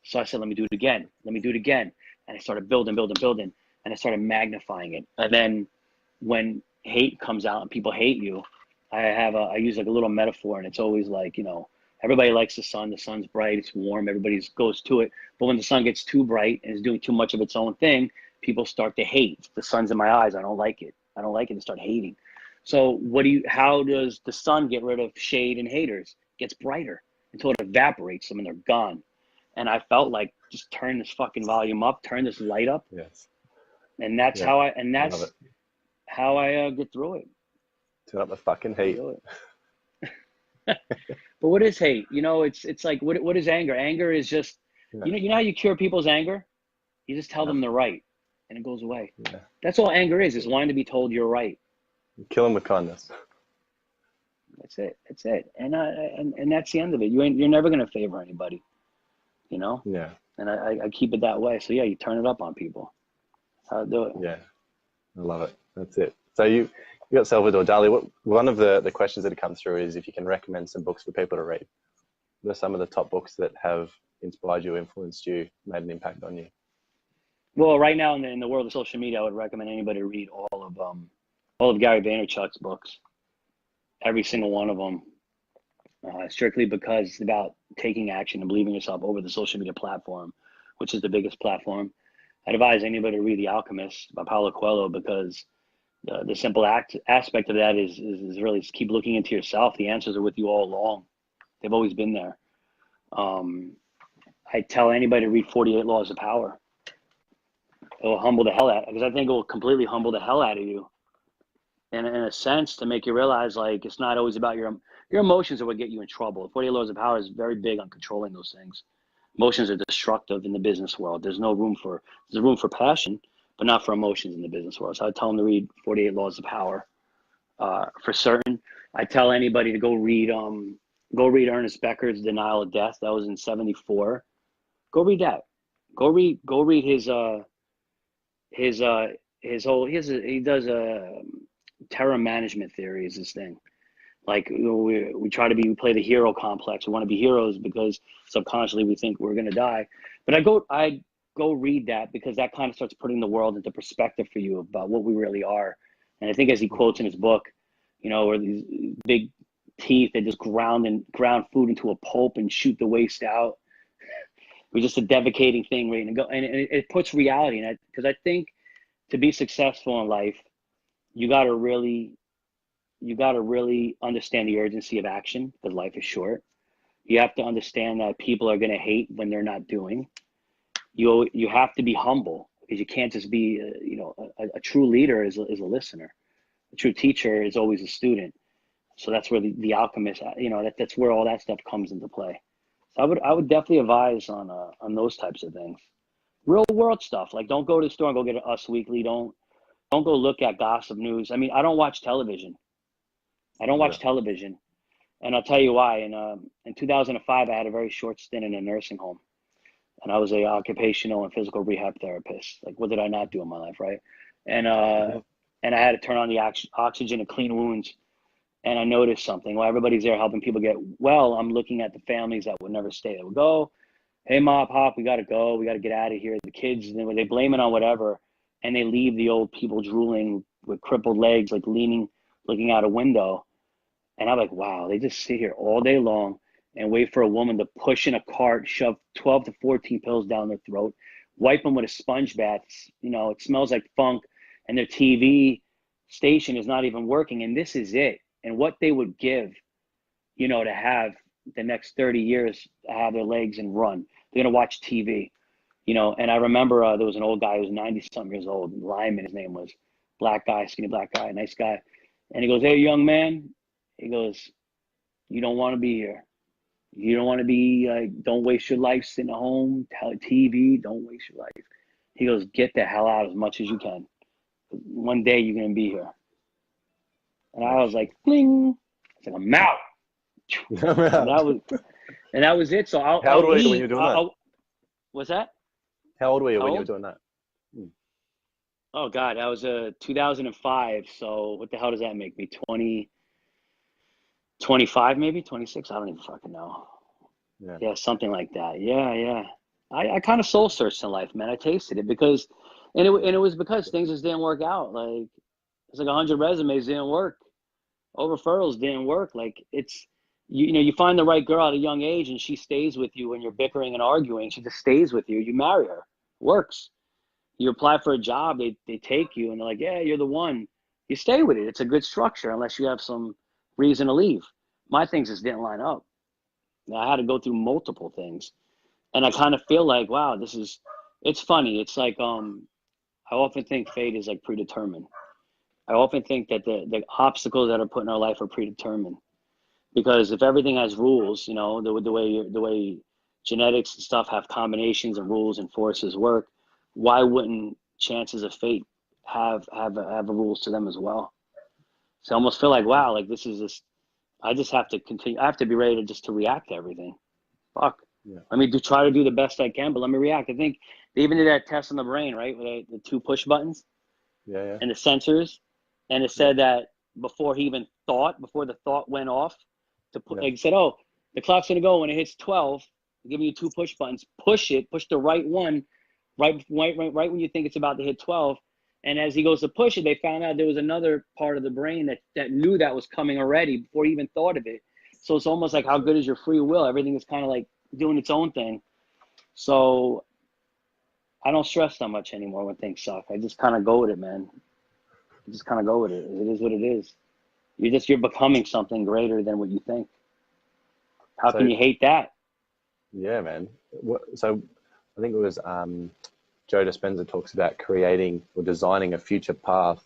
So I said, let me do it again. Let me do it again. And I started building. And I started magnifying it. And then when hate comes out and people hate you, I use like a little metaphor, and it's always like, you know, everybody likes the sun. The sun's bright, it's warm, everybody goes to it. But when the sun gets too bright and is doing too much of its own thing, people start to hate. The sun's in my eyes. I don't like it. And start hating. So how does the sun get rid of shade and haters? It gets brighter until it evaporates them and they're gone. And I felt like, just turn this fucking volume up, turn this light up. Yes. And that's how I get through it. Turn up the fucking heat. But what is hate? You know, it's like, what is anger? Anger is just, you know how you cure people's anger? You just tell them they're right and it goes away. Yeah. That's all anger is wanting to be told you're right. Kill them with kindness. That's it. And that's the end of it. You're never going to favor anybody, you know? Yeah. And I keep it that way. So yeah, you turn it up on people. That's how I do it. Yeah. I love it. That's it. So you got Salvador Dali. One of the questions that have come through is if you can recommend some books for people to read. What are some of the top books that have inspired you, influenced you, made an impact on you? Well, right now in the world of social media, I would recommend anybody to read all of Gary Vaynerchuk's books, every single one of them, strictly because it's about taking action and believing yourself over the social media platform, which is the biggest platform. I'd advise anybody to read The Alchemist by Paulo Coelho, because the simple aspect of that is really just keep looking into yourself. The answers are with you all along. They've always been there. I tell anybody to read 48 Laws of Power. It will humble the hell out, because I think it will completely humble the hell out of you. And in a sense, to make you realize, like, it's not always about your emotions are what get you in trouble. 48 Laws of Power is very big on controlling those things. Emotions are destructive in the business world. There's room for passion, but not for emotions in the business world. So I tell them to read 48 Laws of Power. For certain, I tell anybody to go read Ernest Becker's Denial of Death. That was in '74. Go read that. Go read his whole, he does a terror management theory is his thing. Like, we try to we play the hero complex. We want to be heroes because subconsciously we think we're going to die. But I go read that because that kind of starts putting the world into perspective for you about what we really are. And I think, as he quotes in his book, where these big teeth that just ground food into a pulp and shoot the waste out. It was just a devastating thing, right? And it puts reality in it, because I think to be successful in life, you got to really understand the urgency of action, because life is short. You have to understand that people are going to hate when they're not doing. You have to be humble, because you can't just be, a true leader is a listener. A true teacher is always a student. So that's where the alchemist, that's where all that stuff comes into play. So I would definitely advise on those types of things. Real world stuff. Like, don't go to the store and go get an Us Weekly. Don't go look at gossip news. I mean, I don't watch television. And I'll tell you why. In 2005, I had a very short stint in a nursing home, and I was a occupational and physical rehab therapist. Like, what did I not do in my life, right? And I had to turn on the oxygen and clean wounds. And I noticed something. While everybody's there helping people get well, I'm looking at the families that would never stay. They would go, "Hey, Mom, Pop, we got to go. We got to get out of here." The kids, they blame it on whatever, and they leave the old people drooling with crippled legs, like leaning, looking out a window. And I'm like, wow, they just sit here all day long and wait for a woman to push in a cart, shove 12 to 14 pills down their throat, wipe them with a sponge bath. It smells like funk, and their TV station is not even working. And this is it. And what they would give, to have the next 30 years to have their legs and run. They're going to watch TV, And I remember there was an old guy who was 90-something years old, Lyman, his name was, black guy, skinny black guy, nice guy. And he goes, "Hey, young man," he goes, "you don't want to be here. You don't want to be, don't waste your life sitting at home, TV, don't waste your life." He goes, "Get the hell out as much as you can. One day you're going to be here." And I was like, "Bling." I said, "I'm out." and that was it. So How old were you when you were doing that? What's that? How old were you when you were doing that? Oh God, that was 2005. So what the hell does that make me? 25, maybe 26. I don't even fucking know. Yeah, something like that. Yeah. I kind of soul searched in life, man. I tasted it because, and it was because things just didn't work out. Like, it's like 100 resumes didn't work. All referrals didn't work. Like, it's, you find the right girl at a young age and she stays with you when you're bickering and arguing. She just stays with you. You marry her. Works. You apply for a job, they take you and they're like, "Yeah, you're the one." You stay with it. It's a good structure unless you have some reason to leave. My things just didn't line up. I had to go through multiple things. And I kind of feel like, wow, it's funny. It's like, I often think fate is like predetermined. I often think that the obstacles that are put in our life are predetermined, because if everything has rules, the way genetics and stuff have combinations and rules and forces work, why wouldn't chances of fate have rules to them as well? So I almost feel like, wow, like I just have to continue. I have to be ready to react to everything. Fuck. Yeah. Let me try to do the best I can, but let me react. I think they even did that test on the brain, right? With the 2 push buttons. Yeah. And the sensors. And it said that before the thought went off, like, said, "Oh, the clock's going to go when it hits 12, giving you 2 push buttons, push the right one, right when you think it's about to hit 12. And as he goes to push it, they found out there was another part of the brain that knew that was coming already before he even thought of it. So it's almost like, how good is your free will? Everything is kind of like doing its own thing. So I don't stress that much anymore when things suck. I just kind of go with it, man. I just kind of go with it. It is what it is. You're becoming something greater than what you think. How can you hate that? Yeah, man. So I think it was Joe Dispenza talks about creating or designing a future path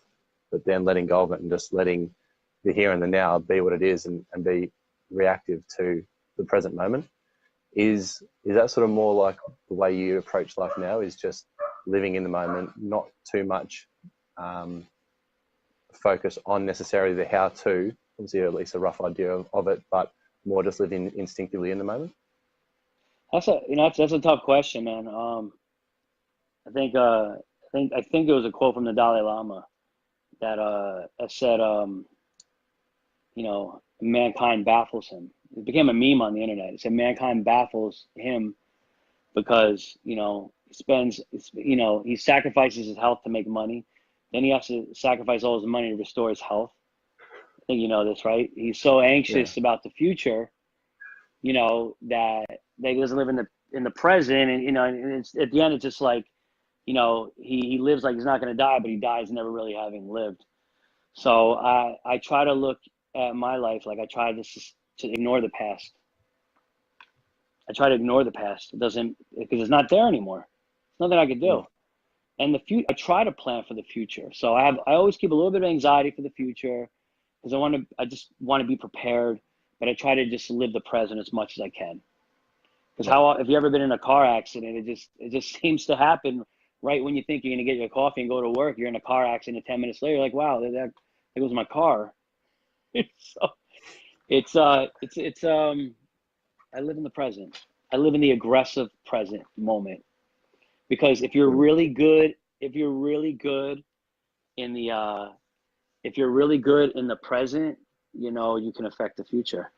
but then letting go of it and just letting the here and the now be what it is, and be reactive to the present moment. Is that sort of more like the way you approach life now, is just living in the moment, not too much focus on necessarily the how to, obviously at least a rough idea of it, but more just living instinctively in the moment? That's a tough question, man. I think it was a quote from the Dalai Lama that said, mankind baffles him. It became a meme on the internet. It said mankind baffles him because, he sacrifices his health to make money. Then he has to sacrifice all his money to restore his health. I think you know this, right? He's so anxious about the future, that he doesn't live in the present. And, and it's, at the end, it's just like, he lives like he's not going to die, but he dies never really having lived. So I try to look at my life like I try to ignore the past. I try to ignore the past. It doesn't, because it's not there anymore. There's nothing I could do. And the future, I try to plan for the future. So I always keep a little bit of anxiety for the future because I just want to be prepared, but I try to just live the present as much as I can. Because if you ever been in a car accident, it just seems to happen right when you think you're going to get your coffee and go to work. You're in a car accident, 10 minutes later, you're like, wow, there goes my car. So I live in the present. I live in the aggressive present moment. Because if you're really good in the present, you can affect the future.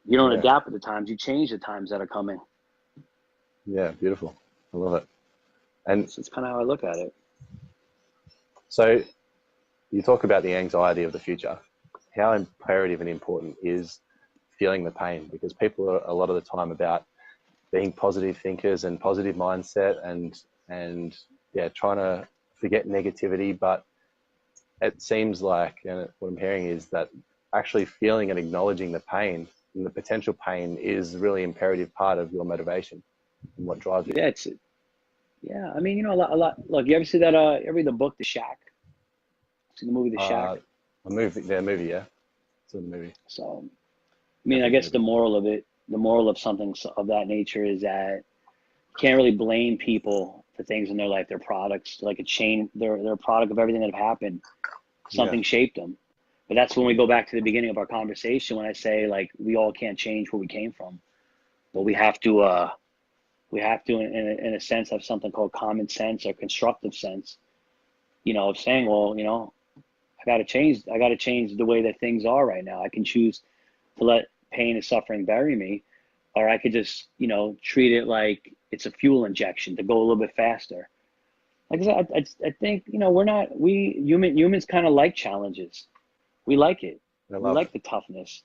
You don't adapt with the times, you change the times that are coming. Yeah, beautiful. I love it. And it's kind of how I look at it. So you talk about the anxiety of the future. How imperative and important is feeling the pain? Because people are a lot of the time about being positive thinkers and positive mindset and trying to forget negativity. But it seems like, and what I'm hearing is that actually feeling and acknowledging the pain and the potential pain is a really imperative part of your motivation and what drives you. Yeah, I mean, a lot. Look, you ever see that? You ever read the book, The Shack? See the movie, The Shack? A movie, yeah. It's a movie. So, I mean, I guess the moral of something of that nature is that you can't really blame people for things in their life. They're products, like a chain. They're a product of everything that have happened. Something shaped them. But that's when we go back to the beginning of our conversation when I say, like, we all can't change where we came from, but we have to, in a sense, have something called common sense or constructive sense, of saying, well, I got to change the way that things are right now. I can choose to let pain and suffering bury me, or I could just, treat it like it's a fuel injection to go a little bit faster. Like I said, I think, humans kind of like challenges. We like it. We like the toughness.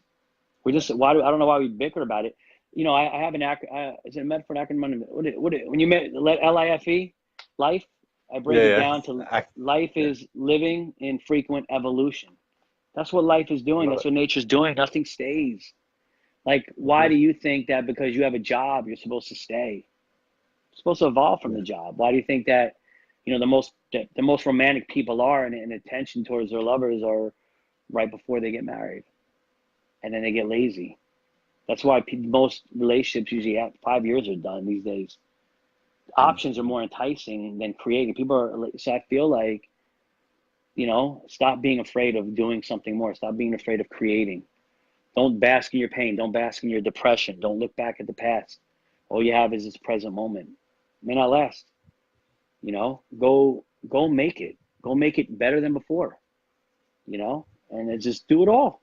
I don't know why we bicker about it. I have an acronym. Is it a metaphor, an acronym? When you LIFE, life, I break it down to life is living in frequent evolution. That's what life is doing. That's what nature's doing. Nothing stays. Like, why do you think that because you have a job, you're supposed to stay? You're supposed to evolve from the job. Why do you think that, the most romantic people are and attention towards their lovers are right before they get married, and then they get lazy? That's why most relationships usually at 5 years are done these days. Options are more enticing than creating. So I feel like, stop being afraid of doing something more. Stop being afraid of creating. Don't bask in your pain. Don't bask in your depression. Don't look back at the past. All you have is this present moment. It may not last. Go make it. Go make it better than before. And just do it all.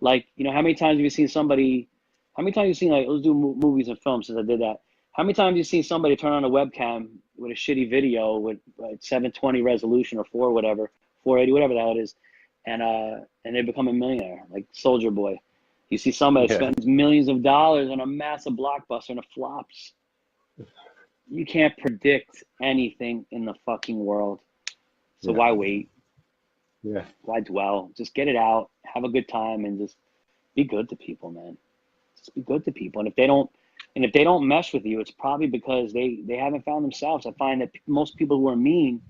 Like, how many times have you seen somebody? How many times have you seen, like, let's do movies and films since I did that. How many times have you seen somebody turn on a webcam with a shitty video with 720 resolution or 480, whatever the hell it is, and they become a millionaire, like Soldier Boy. You see somebody that spends millions of dollars on a massive blockbuster and it flops. You can't predict anything in the fucking world. So why wait? Yeah. Why dwell? Just get it out, have a good time, and just be good to people, man. Just be good to people. And if they don't mesh with you, it's probably because they haven't found themselves. I find that most people who are mean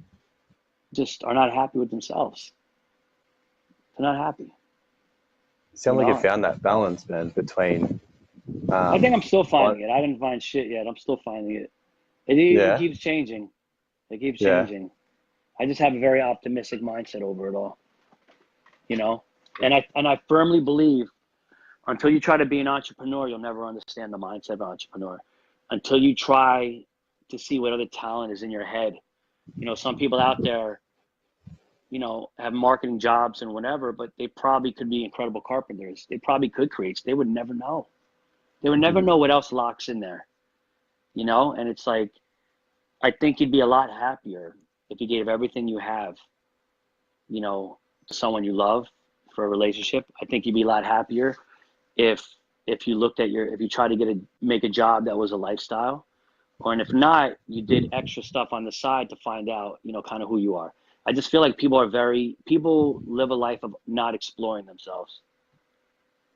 just are not happy with themselves. They're not happy. Sounds like you found that balance, man, between I think I'm still what, finding it. I didn't find shit yet. I'm still finding it. It yeah, keeps changing. It keeps yeah, changing. I just have a very optimistic mindset over it all, you know? And I firmly believe until you try to be an entrepreneur, you'll never understand the mindset of an entrepreneur. Until you try to see what other talent is in your head. You know, some people out there, you know, have marketing jobs and whatever, but they probably could be incredible carpenters. They probably could create. They would never know. They would never know what else locks in there, you know? And it's like, I think you'd be a lot happier if you gave everything you have, you know, to someone you love for a relationship. I think you'd be a lot happier if you looked at if you tried to make a job that was a lifestyle, and if not, you did extra stuff on the side to find out, you know, kind of who you are. I just feel like people live a life of not exploring themselves.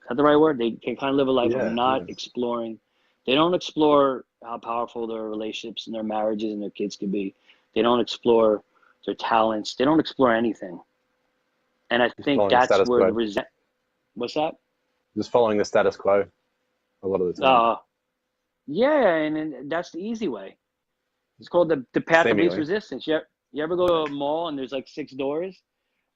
Is that the right word? They can kind of live a life of yeah, not yeah. exploring. They don't explore how powerful their relationships and their marriages and their kids can be. They don't explore their talents. They don't explore anything. And I Just think following the that's status where quo. what's that? Just following the status quo a lot of the time, Uh, yeah, and that's the easy way. It's called the path of least seemingly. resistance. You ever go to a mall and there's like 6 doors?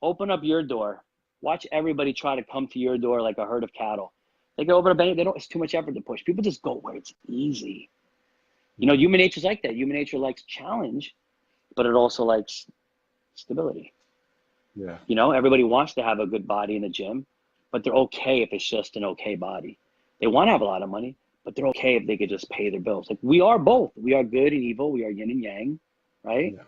Open up your door. Watch everybody try to come to your door like a herd of cattle. They go open up any, they don't, it's too much effort to push. People just go where it's easy. You know, human nature's like that. Human nature likes challenge, but it also likes stability. Yeah, You know, everybody wants to have a good body in the gym, but they're okay if it's just an okay body. They want to have a lot of money, but they're okay if they could just pay their bills. Like we are both. We are good and evil. We are yin and yang, right? yeah.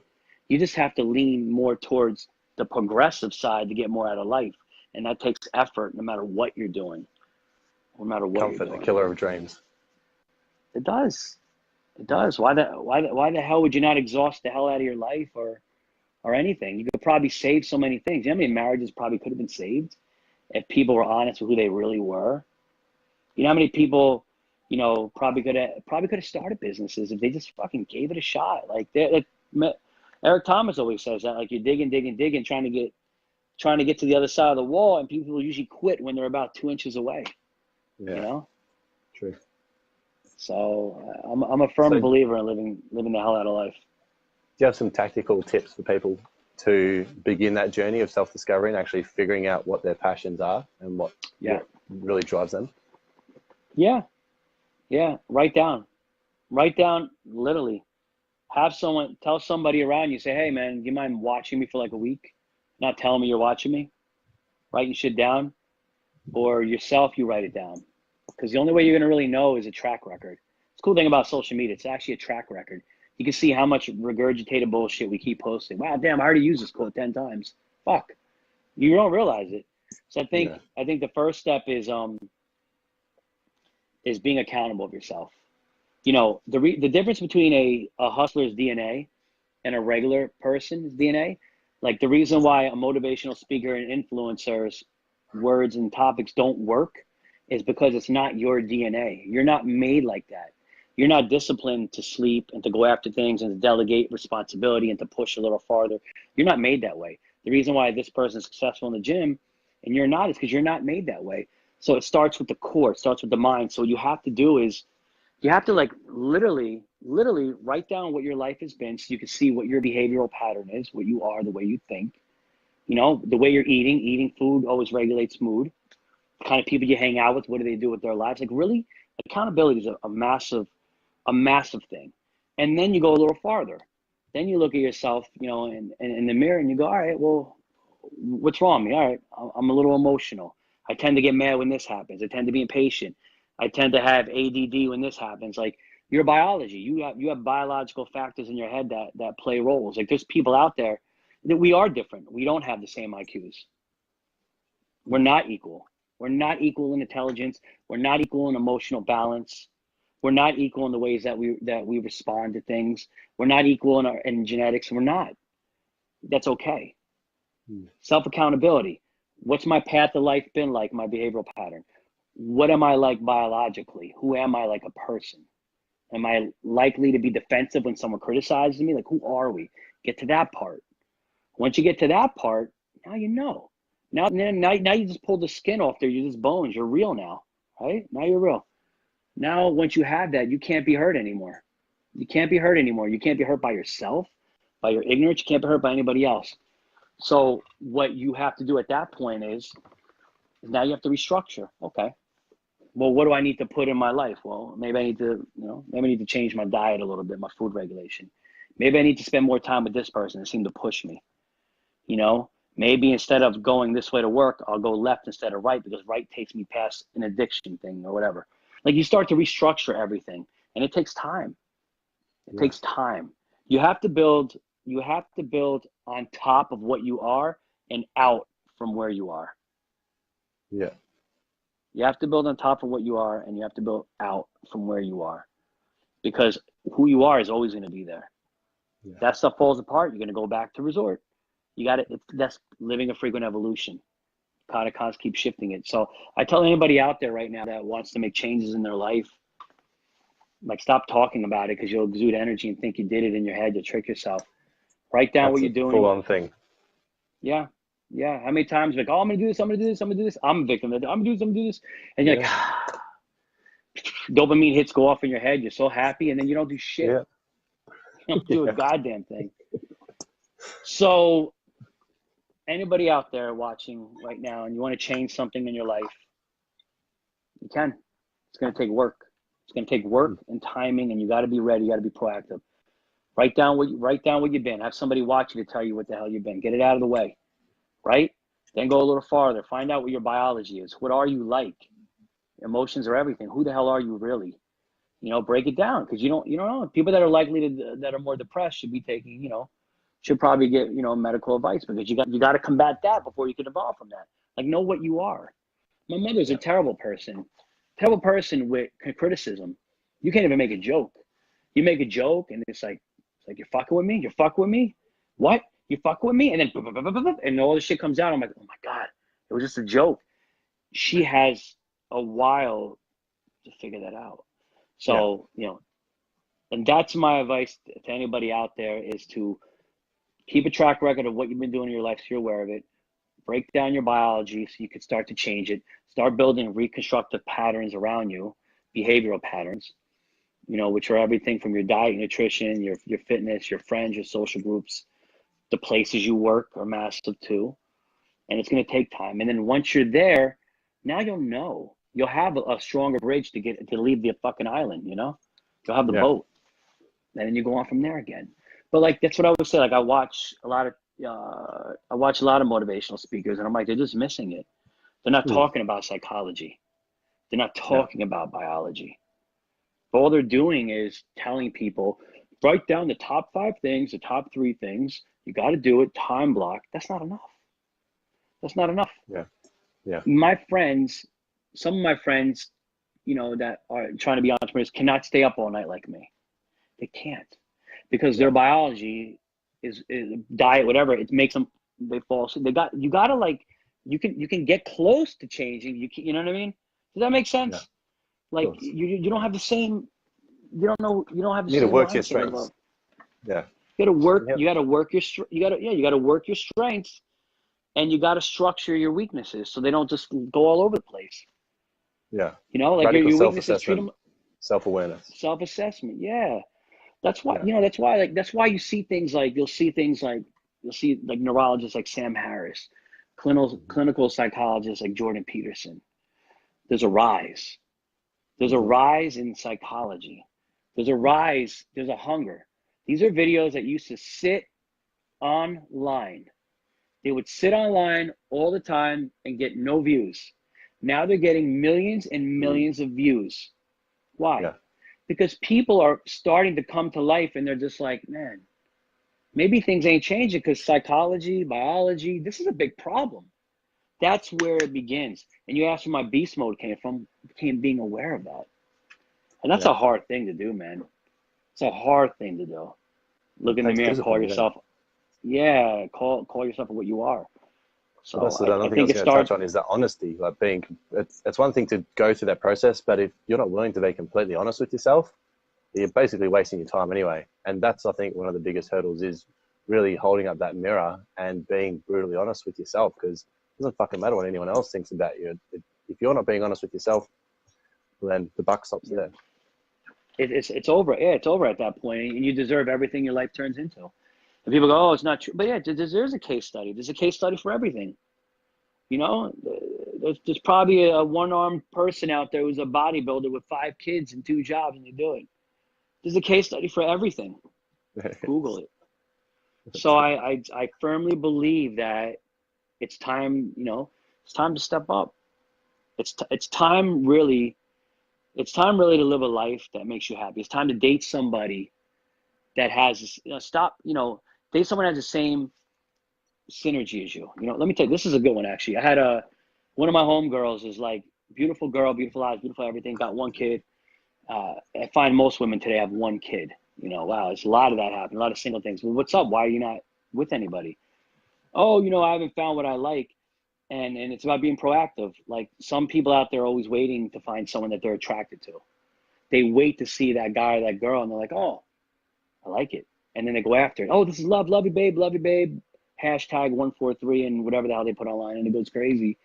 You just have to lean more towards the progressive side to get more out of life. And that takes effort no matter what you're doing. No matter what you're Comfort, the doing. killer of dreams. It does. It does. Why the hell would you not exhaust the hell out of your life or anything? You could probably save so many things. You know how many marriages probably could have been saved if people were honest with who they really were? You know how many people, you know, probably could have started businesses if they just fucking gave it a shot. Like Eric Thomas always says that, like you're digging, trying to get to the other side of the wall, and people usually quit when they're about 2 inches away. You Yeah, know. true. So I'm a firm So, do believer in living the hell out of life. you have some tactical tips for people to begin that journey of self-discovery and actually figuring out what their passions are and Yeah. what really drives them? Yeah. Yeah. Write down literally. Tell somebody around you, say, hey man, do you mind watching me for like a week? Not telling me you're watching me, writing shit down, or yourself, you write it down. Because the only way you're going to really know is a track record. It's a cool thing about social media. It's actually a track record. You can see how much regurgitated bullshit we keep posting. Wow, damn, I already used this quote 10 times. Fuck. You don't realize it. So Yeah, I think the first step is being accountable of yourself. You know, the difference between a hustler's DNA and a regular person's DNA, like the reason why a motivational speaker and influencer's words and topics don't work is because it's not your DNA. You're not made like that. You're not disciplined to sleep and to go after things and to delegate responsibility and to push a little farther. You're not made that way. The reason why this person's successful in the gym and you're not is because you're not made that way. So it starts with the core, it starts with the mind. So what you have to do is you have to like literally write down what your life has been so you can see what your behavioral pattern is, what you are, the way you think, you know, the way you're eating food always regulates mood, the kind of people you hang out with, what do they do with their lives? Like really, accountability is a massive thing. And then you go a little farther. Then you look at yourself, you know, in the mirror and you go, all right, well, what's wrong with me? All right, I'm a little emotional. I tend to get mad when this happens. I tend to be impatient. I tend to have ADD when this happens. Like your biology, you have biological factors in your head that play roles. Like there's people out there that we are different. We don't have the same IQs. We're not equal. We're not equal in intelligence. We're not equal in emotional balance. We're not equal in the ways that we respond to things. We're not equal in genetics. We're not. That's okay. Self accountability. What's my path of life been like? My behavioral pattern. What am I like biologically? Who am I like a person? Am I likely to be defensive when someone criticizes me? Like, who are we? Get to that part. Once you get to that part, now you know. Now you just pulled the skin off there. You're just bones. You're real now, right? Now you're real. Now, once you have that, you can't be hurt anymore. You can't be hurt anymore. You can't be hurt by yourself, by your ignorance. You can't be hurt by anybody else. So what you have to do at that point is now you have to restructure. Okay. Well, what do I need to put in my life? Well, maybe I need to, maybe I need to change my diet a little bit, my food regulation. Maybe I need to spend more time with this person that seemed to push me. Maybe instead of going this way to work, I'll go left instead of right because right takes me past an addiction thing or whatever. Like you start to restructure everything and it takes time. It takes time. You have to build on top of what you are and out from where you are. Yeah. You have to build on top of what you are and you have to build out from where you are because who you are is always going to be there. Yeah. That stuff falls apart. You're going to go back to resort. That's living a frequent evolution. Kind of keep shifting it. So I tell anybody out there right now that wants to make changes in their life, like stop talking about it because you'll exude energy and think you did it in your head. You'll trick yourself. Write down what you're doing. Full on thing. Yeah. Yeah. How many times like, oh, I'm going to do this. I'm going to do this. I'm going to do this. I'm a victim of it. I'm going to do this. And you're like, dopamine hits go off in your head. You're so happy. And then you don't do shit. Yeah. You don't do a goddamn thing. So anybody out there watching right now and you want to change something in your life, you can. It's going to take work. It's going to take work and timing, and you got to be ready. You got to be proactive. Write down what you've been. Have somebody watch you to tell you what the hell you've been. Get it out of the way, right? Then go a little farther. Find out what your biology is. What are you like? Emotions are everything. Who the hell are you really? Break it down because you don't know. People that are that are more depressed should be taking, should probably get, medical advice because you got to combat that before you can evolve from that. Like know what you are. My mother's a terrible person with criticism. You can't even make a joke. You make a joke and it's like you're fucking with me. You're fucking with me. What? You fucking with me? And then and all this shit comes out. I'm like, oh my God, it was just a joke. She has a while to figure that out. So, and that's my advice to anybody out there is to keep a track record of what you've been doing in your life so you're aware of it. Break down your biology so you can start to change it. Start building reconstructive patterns around you, behavioral patterns, which are everything from your diet, nutrition, your fitness, your friends, your social groups, the places you work are massive too. And it's going to take time. And then once you're there, now you'll know. You'll have a stronger bridge to leave the fucking island, You'll have the boat. And then you go on from there again. But like that's what I would say. Like I watch a lot of motivational speakers and I'm like, they're just missing it. They're not talking about psychology. They're not talking about biology. All they're doing is telling people, write down the top 5 things, the top 3 things. You got to do it, time block. That's not enough. That's not enough. Yeah. Yeah. Some of my friends, that are trying to be entrepreneurs cannot stay up all night like me. They can't because their biology is diet, whatever. It makes them, they fall asleep. You can get close to changing. You know what I mean? Does that make sense? Yeah. Like you don't have the same, you don't have the same. You need to work your strengths. Yeah. You got to work. Yep. You got to work your strengths, and you got to structure your weaknesses so they don't just go all over the place. Yeah. Like your weaknesses, treat them. Self-awareness. Self-assessment. Yeah. That's why, that's why you see things like, you'll see neurologists like Sam Harris, clinical psychologists like Jordan Peterson. There's a rise. There's a rise in psychology. There's a hunger. These are videos that used to sit online. They would sit online all the time and get no views. Now they're getting millions and millions of views. Why? Yeah. Because people are starting to come to life and they're just like, man, maybe things ain't changing because psychology, biology, this is a big problem. That's where it begins. And you asked where my beast mode came being aware of that. And that's a hard thing to do, man. It's a hard thing to do. Look in the mirror and call yourself. Yeah, call yourself what you are. So that's another thing I was going to touch on is that honesty. Like it's one thing to go through that process, but if you're not willing to be completely honest with yourself, you're basically wasting your time anyway. And that's, I think, one of the biggest hurdles is really holding up that mirror and being brutally honest with yourself. Because doesn't fucking matter what anyone else thinks about you. If you're not being honest with yourself, then the buck stops there. It's over. Yeah, it's over at that point, and you deserve everything your life turns into. And people go, oh, it's not true. But yeah, there's a case study. There's a case study for everything. You know, there's probably a one-armed person out there who's a bodybuilder with 5 kids and 2 jobs, and they do it. There's a case study for everything. Google it. So I firmly believe that it's time, you know, it's time to step up. It's time really to live a life that makes you happy. It's time to date somebody that has, you know, date someone that has the same synergy as you. You know, let me tell you, this is a good one actually. I had one of my homegirls is like beautiful girl, beautiful eyes, beautiful everything, got 1 kid. I find most women today have 1 kid. You know, wow, there's a lot of that happening, a lot of single things. Well, what's up? Why are you not with anybody? Oh, you know, I haven't found what I like. And it's about being proactive. Like some people out there are always waiting to find someone that they're attracted to. They wait to see that guy or that girl and they're like, oh, I like it. And then they go after it. Oh, this is love. Love you, babe. Love you, babe. Hashtag 143 and whatever the hell they put online, and it goes crazy.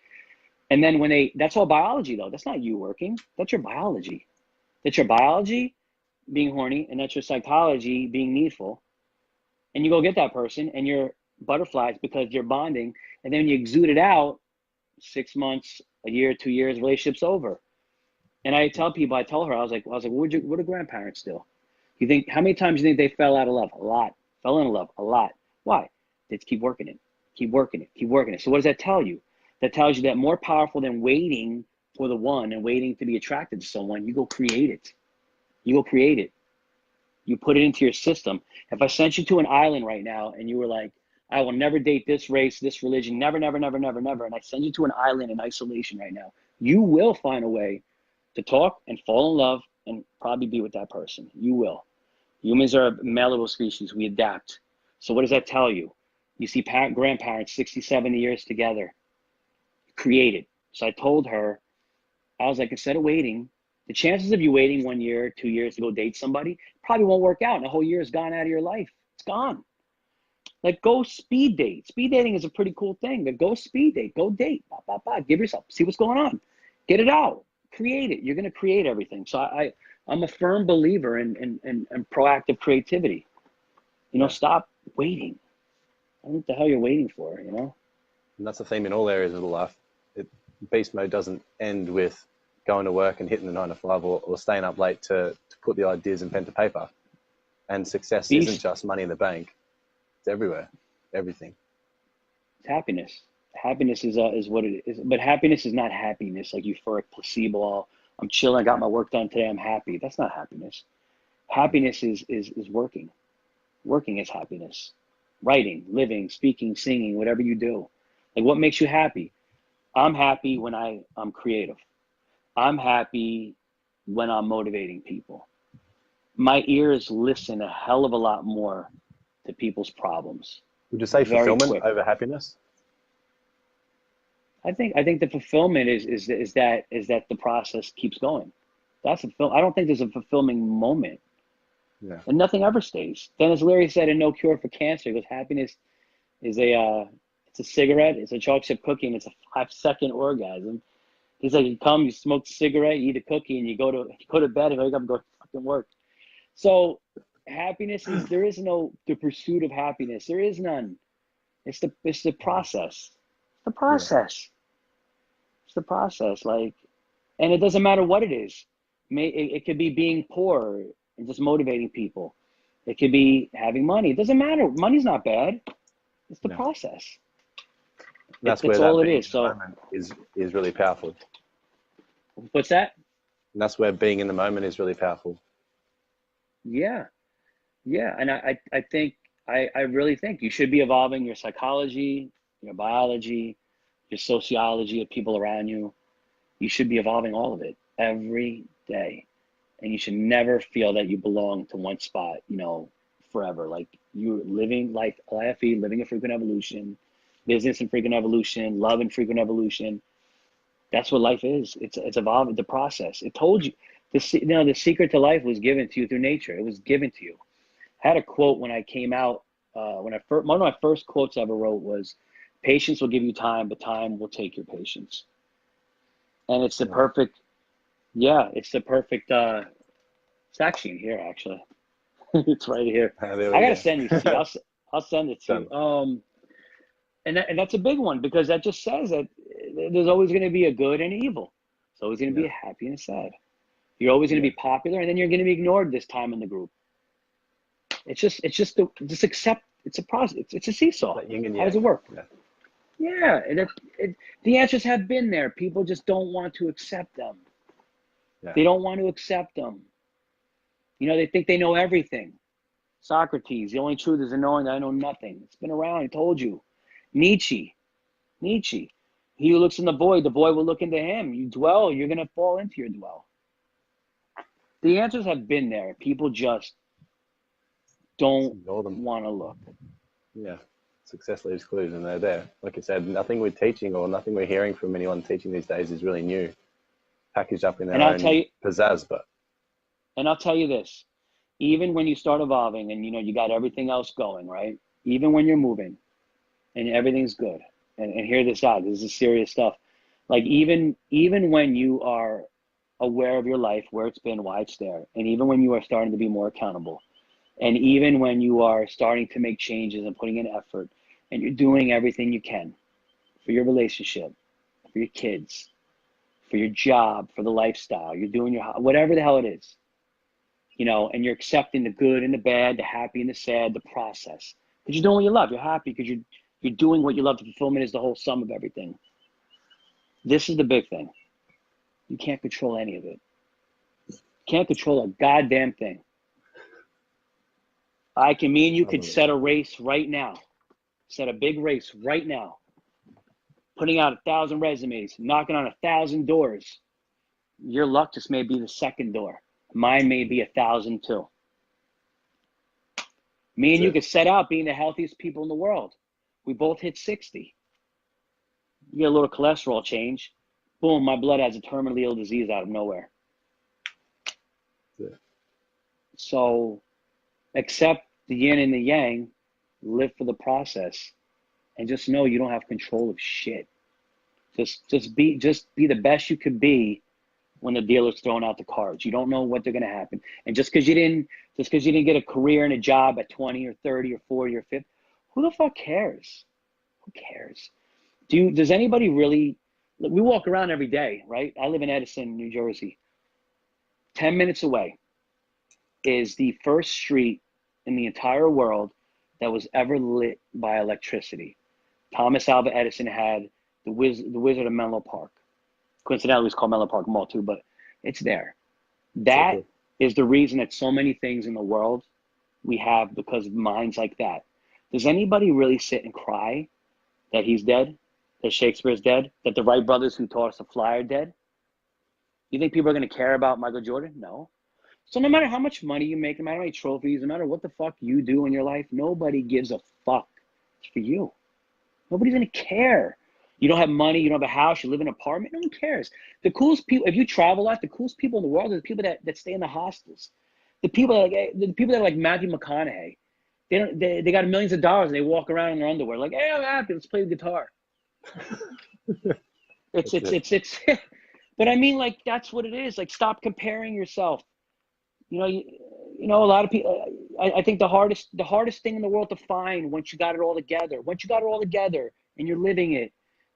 And then that's all biology though. That's not you working. That's your biology. That's your biology being horny, and that's your psychology being needful. And you go get that person and you're butterflies because you're bonding. And then you exude it out 6 months, a year, 2 years, relationship's over. And I tell people, I tell her, I was like, what do grandparents do? You think, how many times do you think they fell out of love? A lot. Fell in love? A lot. Why? They just keep working it, keep working it, keep working it. So what does that tell you? That tells you that more powerful than waiting for the one and waiting to be attracted to someone, you go create it. You go create it. You put it into your system. If I sent you to an island right now and you were like, I will never date this race, this religion, never, never, never, never, never. And I send you to an island in isolation right now, you will find a way to talk and fall in love and probably be with that person. You will. Humans are a malleable species. We adapt. So what does that tell you? You see grandparents, 60, 70 years together, created. So I told her, I was like, instead of waiting, the chances of you waiting 1 year, 2 years to go date somebody probably won't work out. And a whole year is gone out of your life. It's gone. Like go speed date. Speed dating is a pretty cool thing. But go speed date. Go date. Give yourself. See what's going on. Get it out. Create it. You're going to create everything. So I'm a firm believer in proactive creativity. You know, stop waiting. I don't know what the hell you're waiting for, you know? And that's the theme in all areas of life. Beast mode doesn't end with going to work and hitting the 9 to 5 or staying up late to put the ideas in pen to paper. And success isn't just money in the bank. It's everywhere, everything. It's happiness. Happiness is what it is. But happiness is not happiness, like euphoric placebo. I'm chilling, I got my work done today, I'm happy. That's not happiness. Happiness is working. Working is happiness. Writing, living, speaking, singing, whatever you do. Like what makes you happy? I'm happy when I'm creative. I'm happy when I'm motivating people. My ears listen a hell of a lot more to people's problems. Would you say fulfillment over happiness? I think the fulfillment is that the process keeps going. I don't think there's a fulfilling moment. Yeah. And nothing ever stays. Then as Larry said in No Cure for Cancer, because happiness is it's a cigarette, it's a chocolate chip cookie, and it's a 5-second orgasm. He's like, you come, you smoke a cigarette, you eat a cookie, and you go to bed and wake up and go to fucking work. So happiness is, there is no the pursuit of happiness. There is none. It's the process. It's the process. It's the process. Like, and it doesn't matter what it is. It could be being poor and just motivating people. It could be having money. It doesn't matter. Money's not bad. It's the process. That's where all it is. So is really powerful. What's that? And that's where being in the moment is really powerful. Yeah. And I think I really think you should be evolving your psychology, your biology, your sociology of people around you. You should be evolving all of it every day. And you should never feel that you belong to one spot, you know, forever. Like you're living like LIFE, living a frequent evolution, business and frequent evolution, love and frequent evolution. That's what life is. It's evolving, the process. It told you, the secret to life was given to you through nature. It was given to you. I had a quote when I came out, one of my first quotes I ever wrote was, Patience will give you time, but time will take your patience. And it's the perfect, it's the perfect, it's actually in here, actually. It's right here. I got to send these to you. I'll send it to you. And that's a big one, because that just says that there's always going to be a good and evil. There's always going to be a happy and a sad. You're always going to be popular, and then you're going to be ignored this time in the group. Just accept. It's a process. It's a seesaw. Like how does it work? Yeah. The answers have been there. People just don't want to accept them. Yeah. They don't want to accept them. You know, they think they know everything. Socrates, the only truth is the knowing that I know nothing. It's been around. I told you. Nietzsche. He who looks in the void will look into him. You dwell, you're going to fall into your dwell. The answers have been there. People just don't want to look. Yeah. Success leaves clues, and they're there. Like I said, nothing we're teaching or nothing we're hearing from anyone teaching these days is really new. Packaged up in their own pizzazz, but. And I'll tell you this. Even when you start evolving and, you know, you got everything else going, right? Even when you're moving and everything's good. And hear this out. This is serious stuff. Like even when you are aware of your life, where it's been, why it's there, and even when you are starting to be more accountable, and even when you are starting to make changes and putting in effort, and you're doing everything you can for your relationship, for your kids, for your job, for the lifestyle, you're doing your, whatever the hell it is, you know, and you're accepting the good and the bad, the happy and the sad, the process. Because you're doing what you love. You're happy because you're doing what you love. The fulfillment is the whole sum of everything. This is the big thing. You can't control any of it. You can't control a goddamn thing. Me and you could set a race right now. Set a big race right now. Putting out 1,000 resumes, knocking on 1,000 doors. Your luck just may be the second door. Mine may be 1,000 too. Me and you could set out being the healthiest people in the world. We both hit 60. You get a little cholesterol change. Boom, my blood has a terminally ill disease out of nowhere. Yeah. So accept the yin and the yang, live for the process, and just know you don't have control of shit. Just be the best you could be when the dealer's throwing out the cards. You don't know what they're gonna happen. And just because you didn't get a career and a job at 20 or 30 or 40 or 50, who the fuck cares? Who cares? Does anybody really? Look, we walk around every day, right? I live in Edison, New Jersey. 10 minutes away is the first street in the entire world that was ever lit by electricity. Thomas Alva Edison had the Wizard of Menlo Park. Coincidentally, it's called Menlo Park Mall too, but it's there. That is the reason that so many things in the world we have because of minds like that. Does anybody really sit and cry that he's dead, that Shakespeare's dead, that the Wright brothers who taught us to fly are dead? You think people are going to care about Michael Jordan? No. So no matter how much money you make, no matter how many trophies, no matter what the fuck you do in your life, nobody gives a fuck. It's for you. Nobody's going to care. You don't have money, you don't have a house, you live in an apartment, no one cares. The coolest people, if you travel a lot, the coolest people in the world are the people that stay in the hostels. The people that are like Matthew McConaughey. They got millions of dollars and they walk around in their underwear like, hey, I'm happy, let's play the guitar. It's but I mean, like, that's what it is. Like, stop comparing yourself. You know, a lot of people, I think the hardest thing in the world to find once you got it all together and you're living it,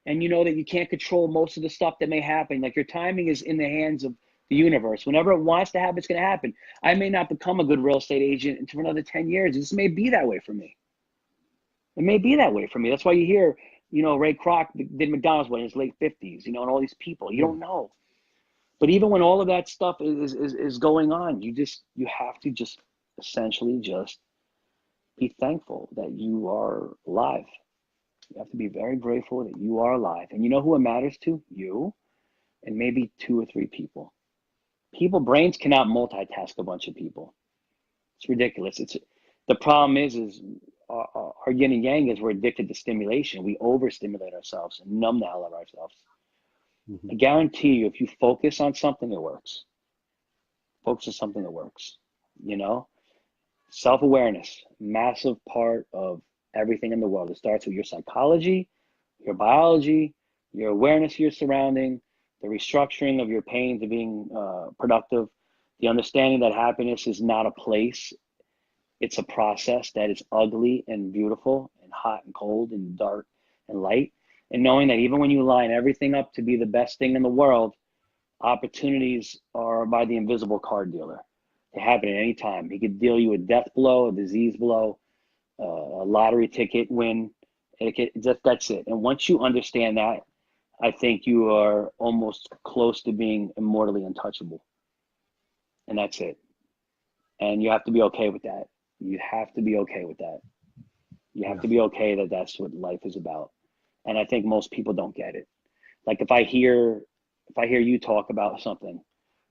and you know that you can't control most of the stuff that may happen. Like, your timing is in the hands of the universe. Whenever it wants to happen, it's going to happen. I may not become a good real estate agent until another 10 years. This may be that way for me. It may be that way for me. That's why you hear, you know, Ray Kroc did McDonald's in his late 50s, you know, and all these people. You don't know. But even when all of that stuff is going on, you have to just essentially just be thankful that you are alive. You have to be very grateful that you are alive. And you know who it matters to? You and maybe 2 or 3 people. Brains cannot multitask a bunch of people. It's ridiculous. The problem is our yin and yang is we're addicted to stimulation. We overstimulate ourselves and numb the hell out of ourselves. I guarantee you, if you focus on something, it works. Focus on something that works, you know? Self-awareness, massive part of everything in the world. It starts with your psychology, your biology, your awareness of your surrounding, the restructuring of your pain to being productive, the understanding that happiness is not a place, it's a process that is ugly and beautiful and hot and cold and dark and light. And knowing that even when you line everything up to be the best thing in the world, opportunities are by the invisible card dealer. They happen at any time. He could deal you a death blow, a disease blow, a lottery ticket win. That's it. And once you understand that, I think you are almost close to being immortally untouchable. And that's it. And you have to be okay with that. You have to be okay with that. You have to be okay that that's what life is about. And I think most people don't get it. Like if I hear you talk about something,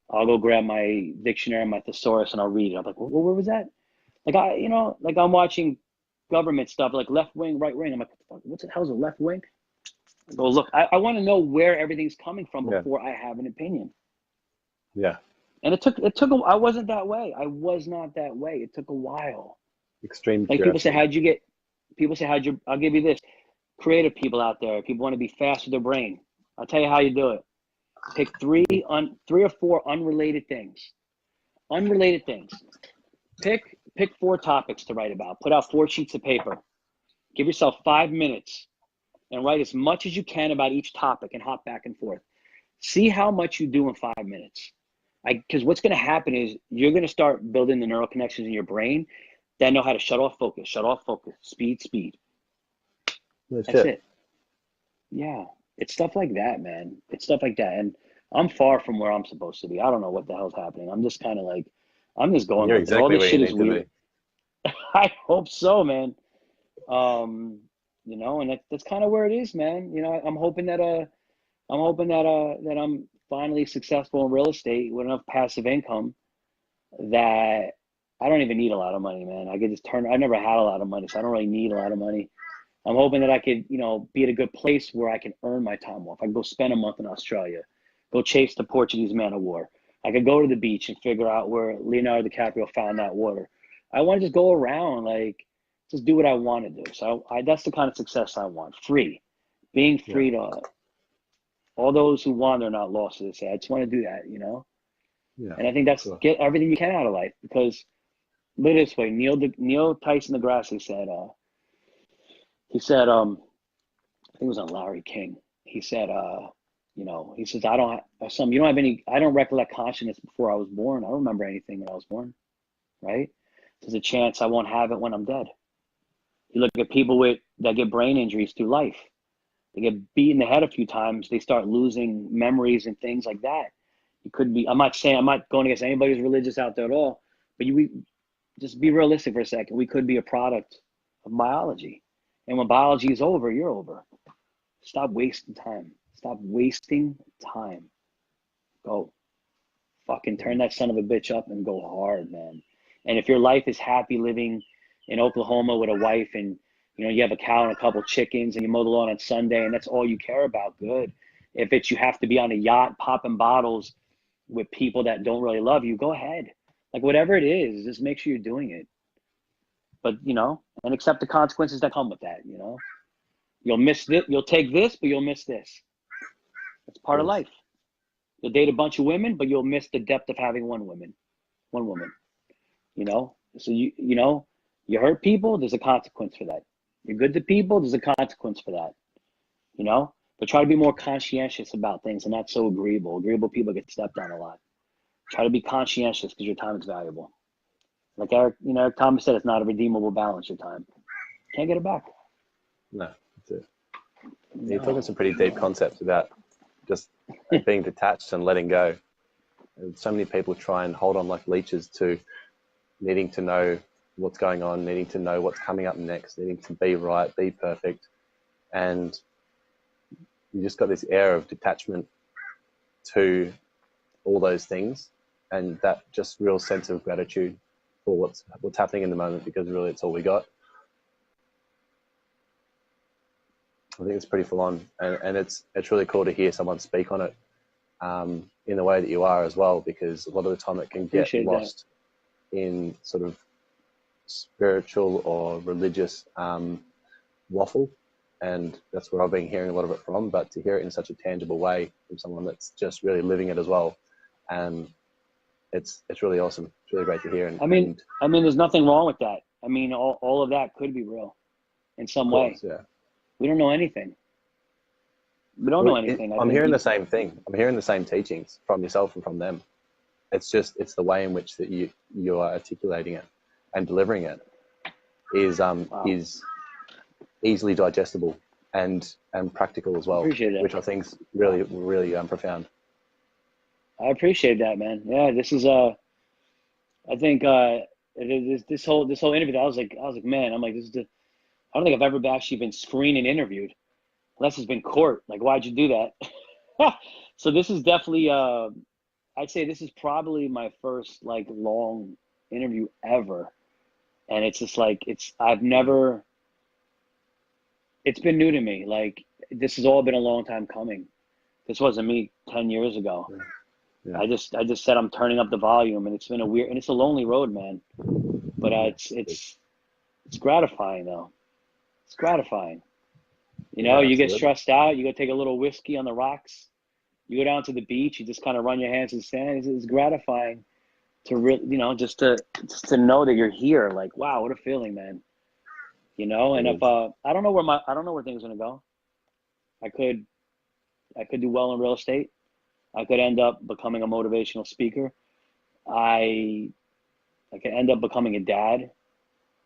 I'll go grab my dictionary, my thesaurus, and I'll read it. I'm like, well, where was that? Like like I'm watching government stuff, like left wing, right wing. I'm like, what the hell's a left wing? I go, look, I want to know where everything's coming from before I have an opinion. Yeah. And I wasn't that way. I was not that way. It took a while. Extreme Like curiosity. I'll give you this. Creative people out there, people want to be fast with their brain. I'll tell you how you do it. Pick three or four unrelated things. Unrelated things. Pick 4 topics to write about. Put out 4 sheets of paper. Give yourself 5 minutes and write as much as you can about each topic and hop back and forth. See how much you do in 5 minutes. Because what's going to happen is you're going to start building the neural connections in your brain that know how to shut off focus, speed. That's it. Yeah. It's stuff like that, man. It's stuff like that. And I'm far from where I'm supposed to be. I don't know what the hell's happening. I'm just kind of like, I'm just going. You're Like, exactly all this where shit you is need to weird. I hope so, man. And that's kind of where it is, man. I'm hoping that I'm finally successful in real estate with enough passive income that I don't even need a lot of money, man. I never had a lot of money, so I don't really need a lot of money. I'm hoping that I could, be at a good place where I can earn my time off. I can go spend a month in Australia, go chase the Portuguese man of war. I could go to the beach and figure out where Leonardo DiCaprio found that water. I want to just go around, like, just do what I want to do. So that's the kind of success I want. Free, being free to all those who wander are not lost, as they say. I just want to do that, Yeah. And I think that's get everything you can out of life, because look this way, Neil Tyson deGrasse said, I think it was on Larry King. He said, he says, I don't recollect consciousness before I was born. I don't remember anything when I was born, right? There's a chance I won't have it when I'm dead. You look at people that get brain injuries through life. They get beat in the head a few times. They start losing memories and things like that. It could be, I'm not going against anybody who's religious out there at all, but just be realistic for a second. We could be a product of biology. And when biology is over, you're over. Stop wasting time. Stop wasting time. Go. Fucking turn that son of a bitch up and go hard, man. And if your life is happy living in Oklahoma with a wife and you have a cow and a couple chickens and you mow the lawn on Sunday and that's all you care about, good. If it's you have to be on a yacht popping bottles with people that don't really love you, go ahead. Like whatever it is, just make sure you're doing it. But and accept the consequences that come with that, You'll miss this, you'll take this, but you'll miss this. It's part of life. You'll date a bunch of women, but you'll miss the depth of having one woman. So you hurt people, there's a consequence for that. You're good to people, there's a consequence for that. But try to be more conscientious about things and not so agreeable. Agreeable people get stepped on a lot. Try to be conscientious because your time is valuable. Like Eric Thomas said, it's not a redeemable balance, your time. Can't get it back. No, that's it. You're talking some pretty deep concepts about just being detached and letting go. And so many people try and hold on like leeches to needing to know what's going on, needing to know what's coming up next, needing to be right, be perfect. And you just got this air of detachment to all those things and that just real sense of gratitude for what's happening in the moment, because really it's all we got. I think it's pretty full on, and it's really cool to hear someone speak on it in the way that you are as well, because a lot of the time it can get lost in sort of spiritual or religious waffle, and that's where I've been hearing a lot of it from. But to hear it in such a tangible way from someone that's just really living it as well, and it's really awesome. It's really great to hear. And I mean, there's nothing wrong with that. I mean, all of that could be real in some way. Yeah. We don't know anything. We don't know anything. I'm hearing the same thing. I'm hearing the same teachings from yourself and from them. It's the way in which that you are articulating it and delivering it is easily digestible and practical as well, which I think is really, really profound. I appreciate that, man. Yeah, this is I think this whole interview, I was like, man, I'm like, I don't think I've ever actually been screened and interviewed, unless it's been court. Like, why'd you do that? So this is definitely I'd say this is probably my first like long interview ever, and it's just like it's been new to me. Like, this has all been a long time coming. This wasn't me 10 years ago. Yeah. I just said I'm turning up the volume, and it's been it's a lonely road, man. But it's gratifying though. It's gratifying. You know, you get stressed out, you go take a little whiskey on the rocks, you go down to the beach, you just kind of run your hands in the sand. It's gratifying to just to know that you're here. Like, wow, what a feeling, man. You know, and if I don't know where things are gonna go. I could do well in real estate. I could end up becoming a motivational speaker. I could end up becoming a dad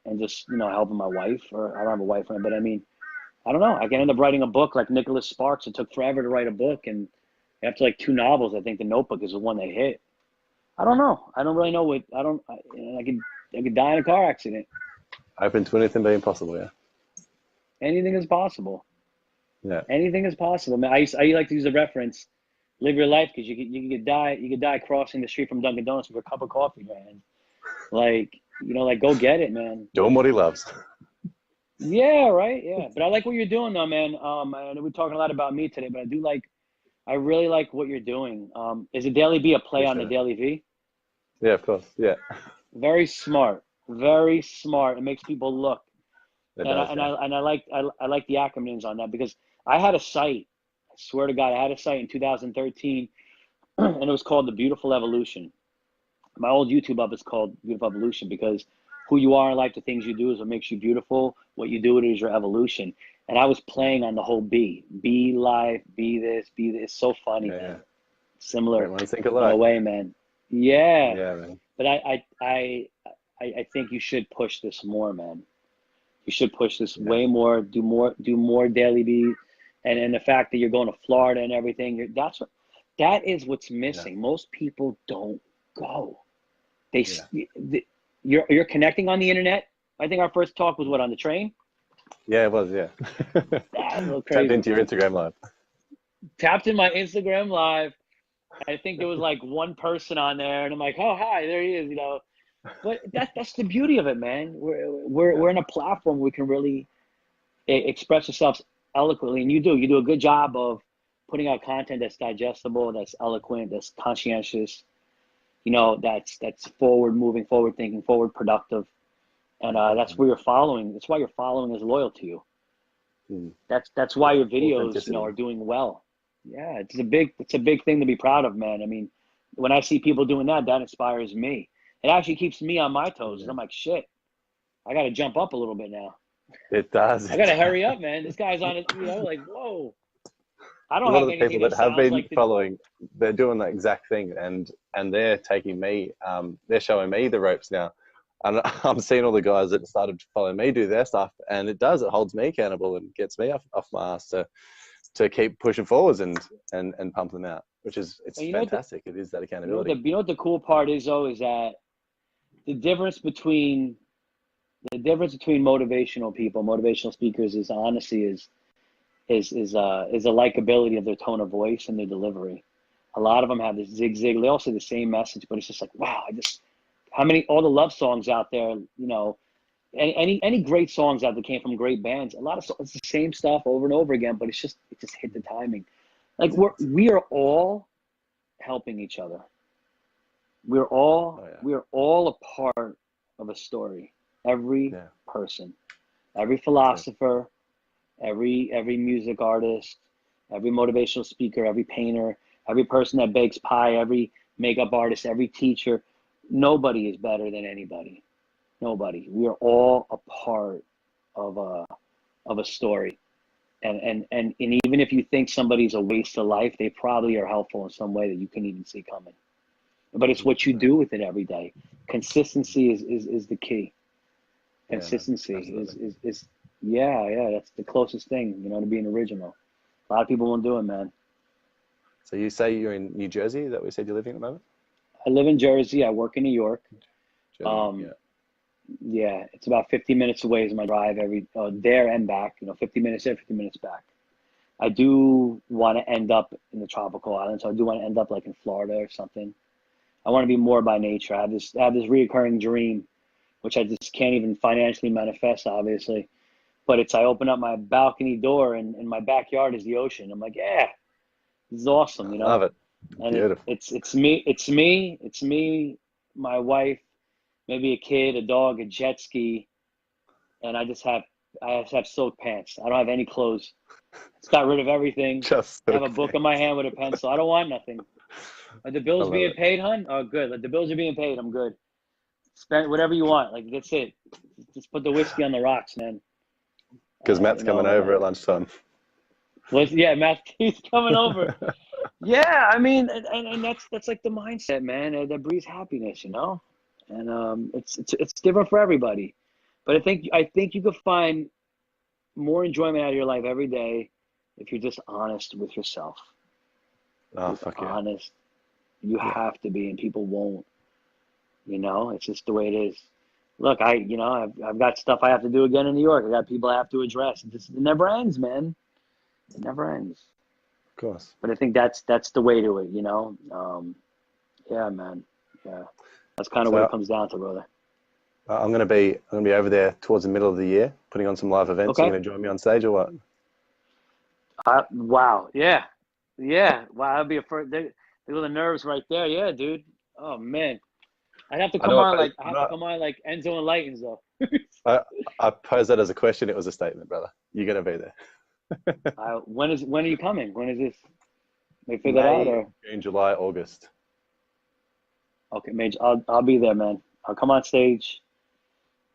and just, helping my wife, or I don't have a wife, but I mean, I don't know. I can end up writing a book like Nicholas Sparks. It took forever to write a book, and after like 2 novels, I think The Notebook is the one that hit. I don't know. I don't really know what I could die in a car accident. Open to anything being possible, yeah. Anything is possible. Yeah. Anything is possible, man. I like to use the reference, live your life, because you could die crossing the street from Dunkin' Donuts with a cup of coffee in your hand. Like, like, go get it, man. Doing what he loves. Yeah, right. Yeah. But I like what you're doing though, man. I know we're talking a lot about me today, but I really like what you're doing. Is the Daily B a play on the Daily V? Yeah, of course. Yeah. Very smart. Very smart. It makes people look. I like the acronyms on that, because I had a site. I swear to God, I had a site in 2013, and it was called The Beautiful Evolution. My old YouTube up is called Beautiful Evolution, because who you are in life, the things you do is what makes you beautiful. What you do, it is your evolution. And I was playing on the whole be life, be this. It's so funny, man. Similar in a way, man. Yeah. Yeah, man. But I think you should push this more, man. You should push this way more. Do more Daily B, and the fact that you're going to Florida and everything. That is what's missing. Yeah. Most people don't go. You're connecting on the internet. I think our first talk was on the train. Yeah, it was. Yeah. Tapped into your Instagram live. Tapped in my Instagram live. I think there was like one person on there, and I'm like, oh, hi, there he is. But that's the beauty of it, man. We're in a platform where we can really express ourselves eloquently, and you do a good job of putting out content that's digestible, that's eloquent, that's conscientious. That's forward moving, forward thinking, forward productive, and that's where you're following. That's why your following is loyal to you. That's why your videos, are doing well. Yeah, it's a big thing to be proud of, man. I mean, when I see people doing that inspires me. It actually keeps me on my toes. And I'm like, shit, I got to jump up a little bit now. It does. I got to hurry up, man. This guy's on it, like, whoa. I don't have anything that people that have been following, they're doing the exact thing, and they're taking me, they're showing me the ropes now. And I'm seeing all the guys that started to follow me do their stuff, and it holds me accountable and gets me off my ass to keep pushing forwards and pump them out, which is fantastic. It is that accountability. You know what the cool part is though, is that the difference between motivational people, motivational speakers, is honestly is a likability of their tone of voice and their delivery. A lot of them have this zig. They all say the same message, but it's just like, wow, all the love songs out there, any great songs out that came from great bands, a lot of songs, it's the same stuff over and over again, but it just hit the timing. Like we are all helping each other. We're all a part of a story. Every person, every philosopher, every music artist, every motivational speaker, every painter, every person that bakes pie, every makeup artist, every teacher. Nobody is better than anybody. Nobody. We are all a part of a story. And even if you think somebody's a waste of life, they probably are helpful in some way that you couldn't even see coming. But it's what you do with it every day. Consistency is the key. Consistency is yeah, that's the closest thing, to being original. A lot of people won't do it, man. So you say you're in New Jersey? Is that where you said you're living at the moment? I live in Jersey. I work in New York. Jersey, Yeah, it's about 50 minutes away is my drive every there and back. 50 minutes there, 50 minutes back. I do want to end up in the tropical islands. So I do want to end up like in Florida or something. I want to be more by nature. I have this reoccurring dream, which I just can't even financially manifest, obviously. But it's I open up my balcony door and my backyard is the ocean. I'm like, yeah, this is awesome, I love it. And Beautiful. it's me, my wife, maybe a kid, a dog, a jet ski, and I just have soaked pants. I don't have any clothes. It's got rid of everything. I have a book in my hand with a pencil. I don't want nothing. Are the bills being paid, hon? Oh, good. Like, the bills are being paid. I'm good. Spend whatever you want. Like, that's it. Just put the whiskey on the rocks, man. Because Matt's coming over at lunchtime. Yeah, Matt's coming over. Yeah, I mean, and that's like the mindset, man. That breeds happiness, And it's different for everybody. But I think you could find more enjoyment out of your life every day if you're just honest with yourself. Oh, fuck yeah. Honest. You have to be, and people won't. It's just the way it is. Look, I've got stuff I have to do again in New York. I got people I have to address. It never ends, man. It never ends. Of course. But I think that's the way to it, Yeah, man. Yeah. That's kind of what it comes down to, brother. I'm gonna be over there towards the middle of the year, putting on some live events. Okay. Are you gonna join me on stage or what? Wow. Yeah. Wow. That'd be a first. There go the nerves right there. Yeah, dude. Oh man. I'd have to come on like Enzo and Lightens though. I posed that as a question. It was a statement, brother. You're gonna be there. When are you coming? When is this? May figure that out or June, July, August. Okay, Mage. I'll be there, man. I'll come on stage.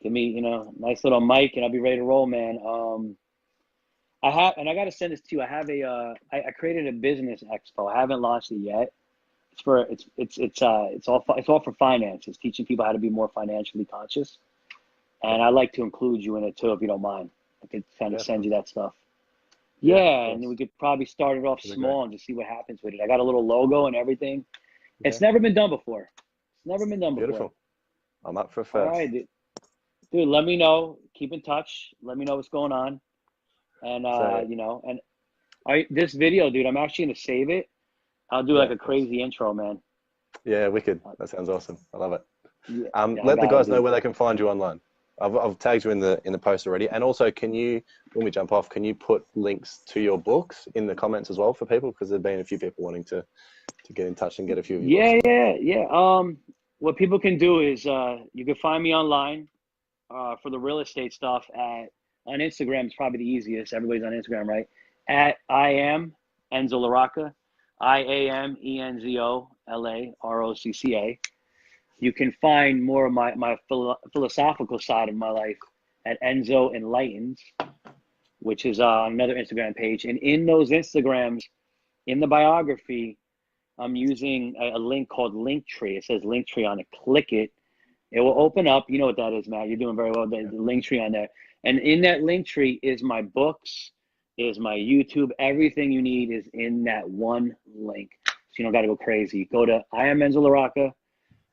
Give me, nice little mic, and I'll be ready to roll, man. I got to send this to you. I have I created a business expo. I haven't launched it yet. It's all for finance. It's teaching people how to be more financially conscious, and I'd like to include you in it too, if you don't mind. I could kind of send you that stuff. Yeah, and we could probably start it off small and just see what happens with it. I got a little logo and everything. Okay. It's never been done before. Beautiful. I'm up for a first. All right, dude. Let me know. Keep in touch. Let me know what's going on. And this video, dude, I'm actually gonna save it. I'll do like a crazy intro, man. Yeah, wicked. That sounds awesome. I love it. Yeah, let the guys know where they can find you online. I've tagged you in the post already. And also, when we jump off, can you put links to your books in the comments as well for people? Because there've been a few people wanting to get in touch and get a few of your books. Yeah. What people can do is you can find me online for the real estate stuff on Instagram. It's probably the easiest. Everybody's on Instagram, right? At I am Enzo LaRocca. IAMENZO LAROCCA. You can find more of my philosophical side of my life at Enzo Enlightens, which is another Instagram page. And in those Instagrams, in the biography, I'm using a link called Linktree. It says Linktree on it. Click it. It will open up. You know what that is, Matt. You're doing very well. The Linktree on there. And in that Linktree is my books, is my YouTube. Everything you need is in that one link. So you don't got to go crazy. Go to I am Enzo LaRocca.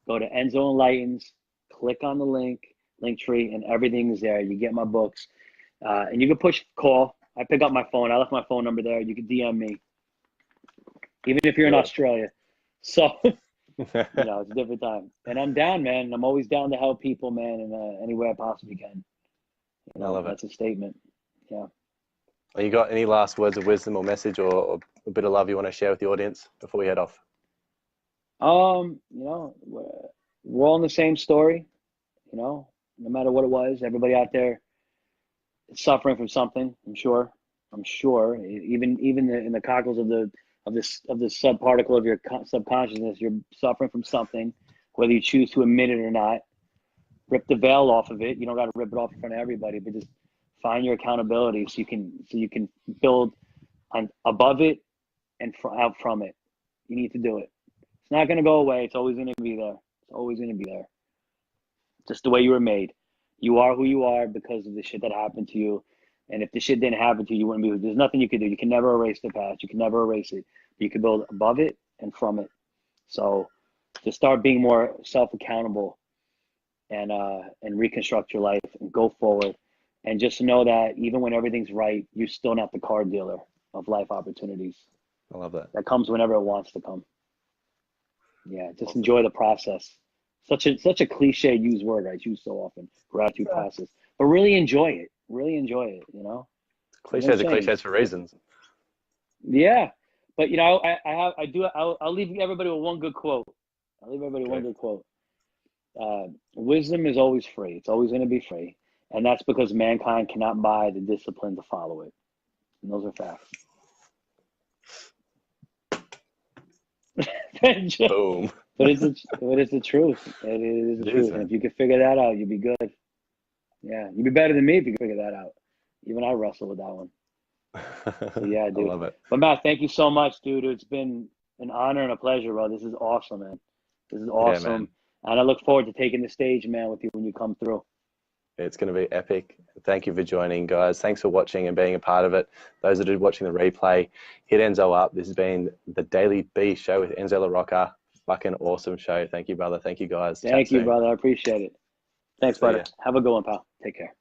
Go to Enzo Enlightens. Click on the Linktree, and everything is there. You get my books. And you can push call. I pick up my phone. I left my phone number there. You can DM me. Even if you're in Australia. So, it's a different time. And I'm down, man. I'm always down to help people, man, in any way I possibly can. I love it. That's a statement. Yeah. You got any last words of wisdom or message or a bit of love you want to share with the audience before we head off? We're all in the same story, no matter what it was. Everybody out there is suffering from something, I'm sure. I'm sure. Even in the cockles of the subparticle of your subconsciousness, you're suffering from something, whether you choose to admit it or not. Rip the veil off of it. You don't got to rip it off in front of everybody, but just find your accountability so you can build on above it and out from it. You need to do it. It's not going to go away. It's always going to be there. It's always going to be there. Just the way you were made. You are who you are because of the shit that happened to you. And if the shit didn't happen to you, you wouldn't be. There's nothing you can do. You can never erase the past. You can never erase it. You can build above it and from it. So just start being more self-accountable and reconstruct your life and go forward. And just know that even when everything's right, you're still not the car dealer of life opportunities. I love that. That comes whenever it wants to come. Yeah, just enjoy the process. Such a cliche used word, right? It's used so often. Gratitude process, but really enjoy it. Really enjoy it. You know, Cliches are cliches for reasons. Yeah, but you know, I'll leave everybody with one good quote. I'll leave everybody with one good quote. Wisdom is always free. It's always going to be free, and that's because mankind cannot buy the discipline to follow it. And those are facts. Boom. But it's the truth. It is the truth. And if you can figure that out, you'll be good. Yeah, you'd be better than me if you could figure that out. Even I wrestle with that one. So yeah, dude. I love it. But Matt, thank you so much, dude. It's been an honor and a pleasure, bro. This is awesome, man. This is awesome. Yeah, and I look forward to taking the stage, man, with you when you come through. It's going to be epic. Thank you for joining, guys. Thanks for watching and being a part of it. Those that are watching the replay, hit Enzo up. This has been the Daily Beast Show with Enzo LaRocca. Fucking awesome show. Thank you, brother. Thank you, guys. Thank you, brother. I appreciate it. Thanks, brother. Have a good one, pal. Take care.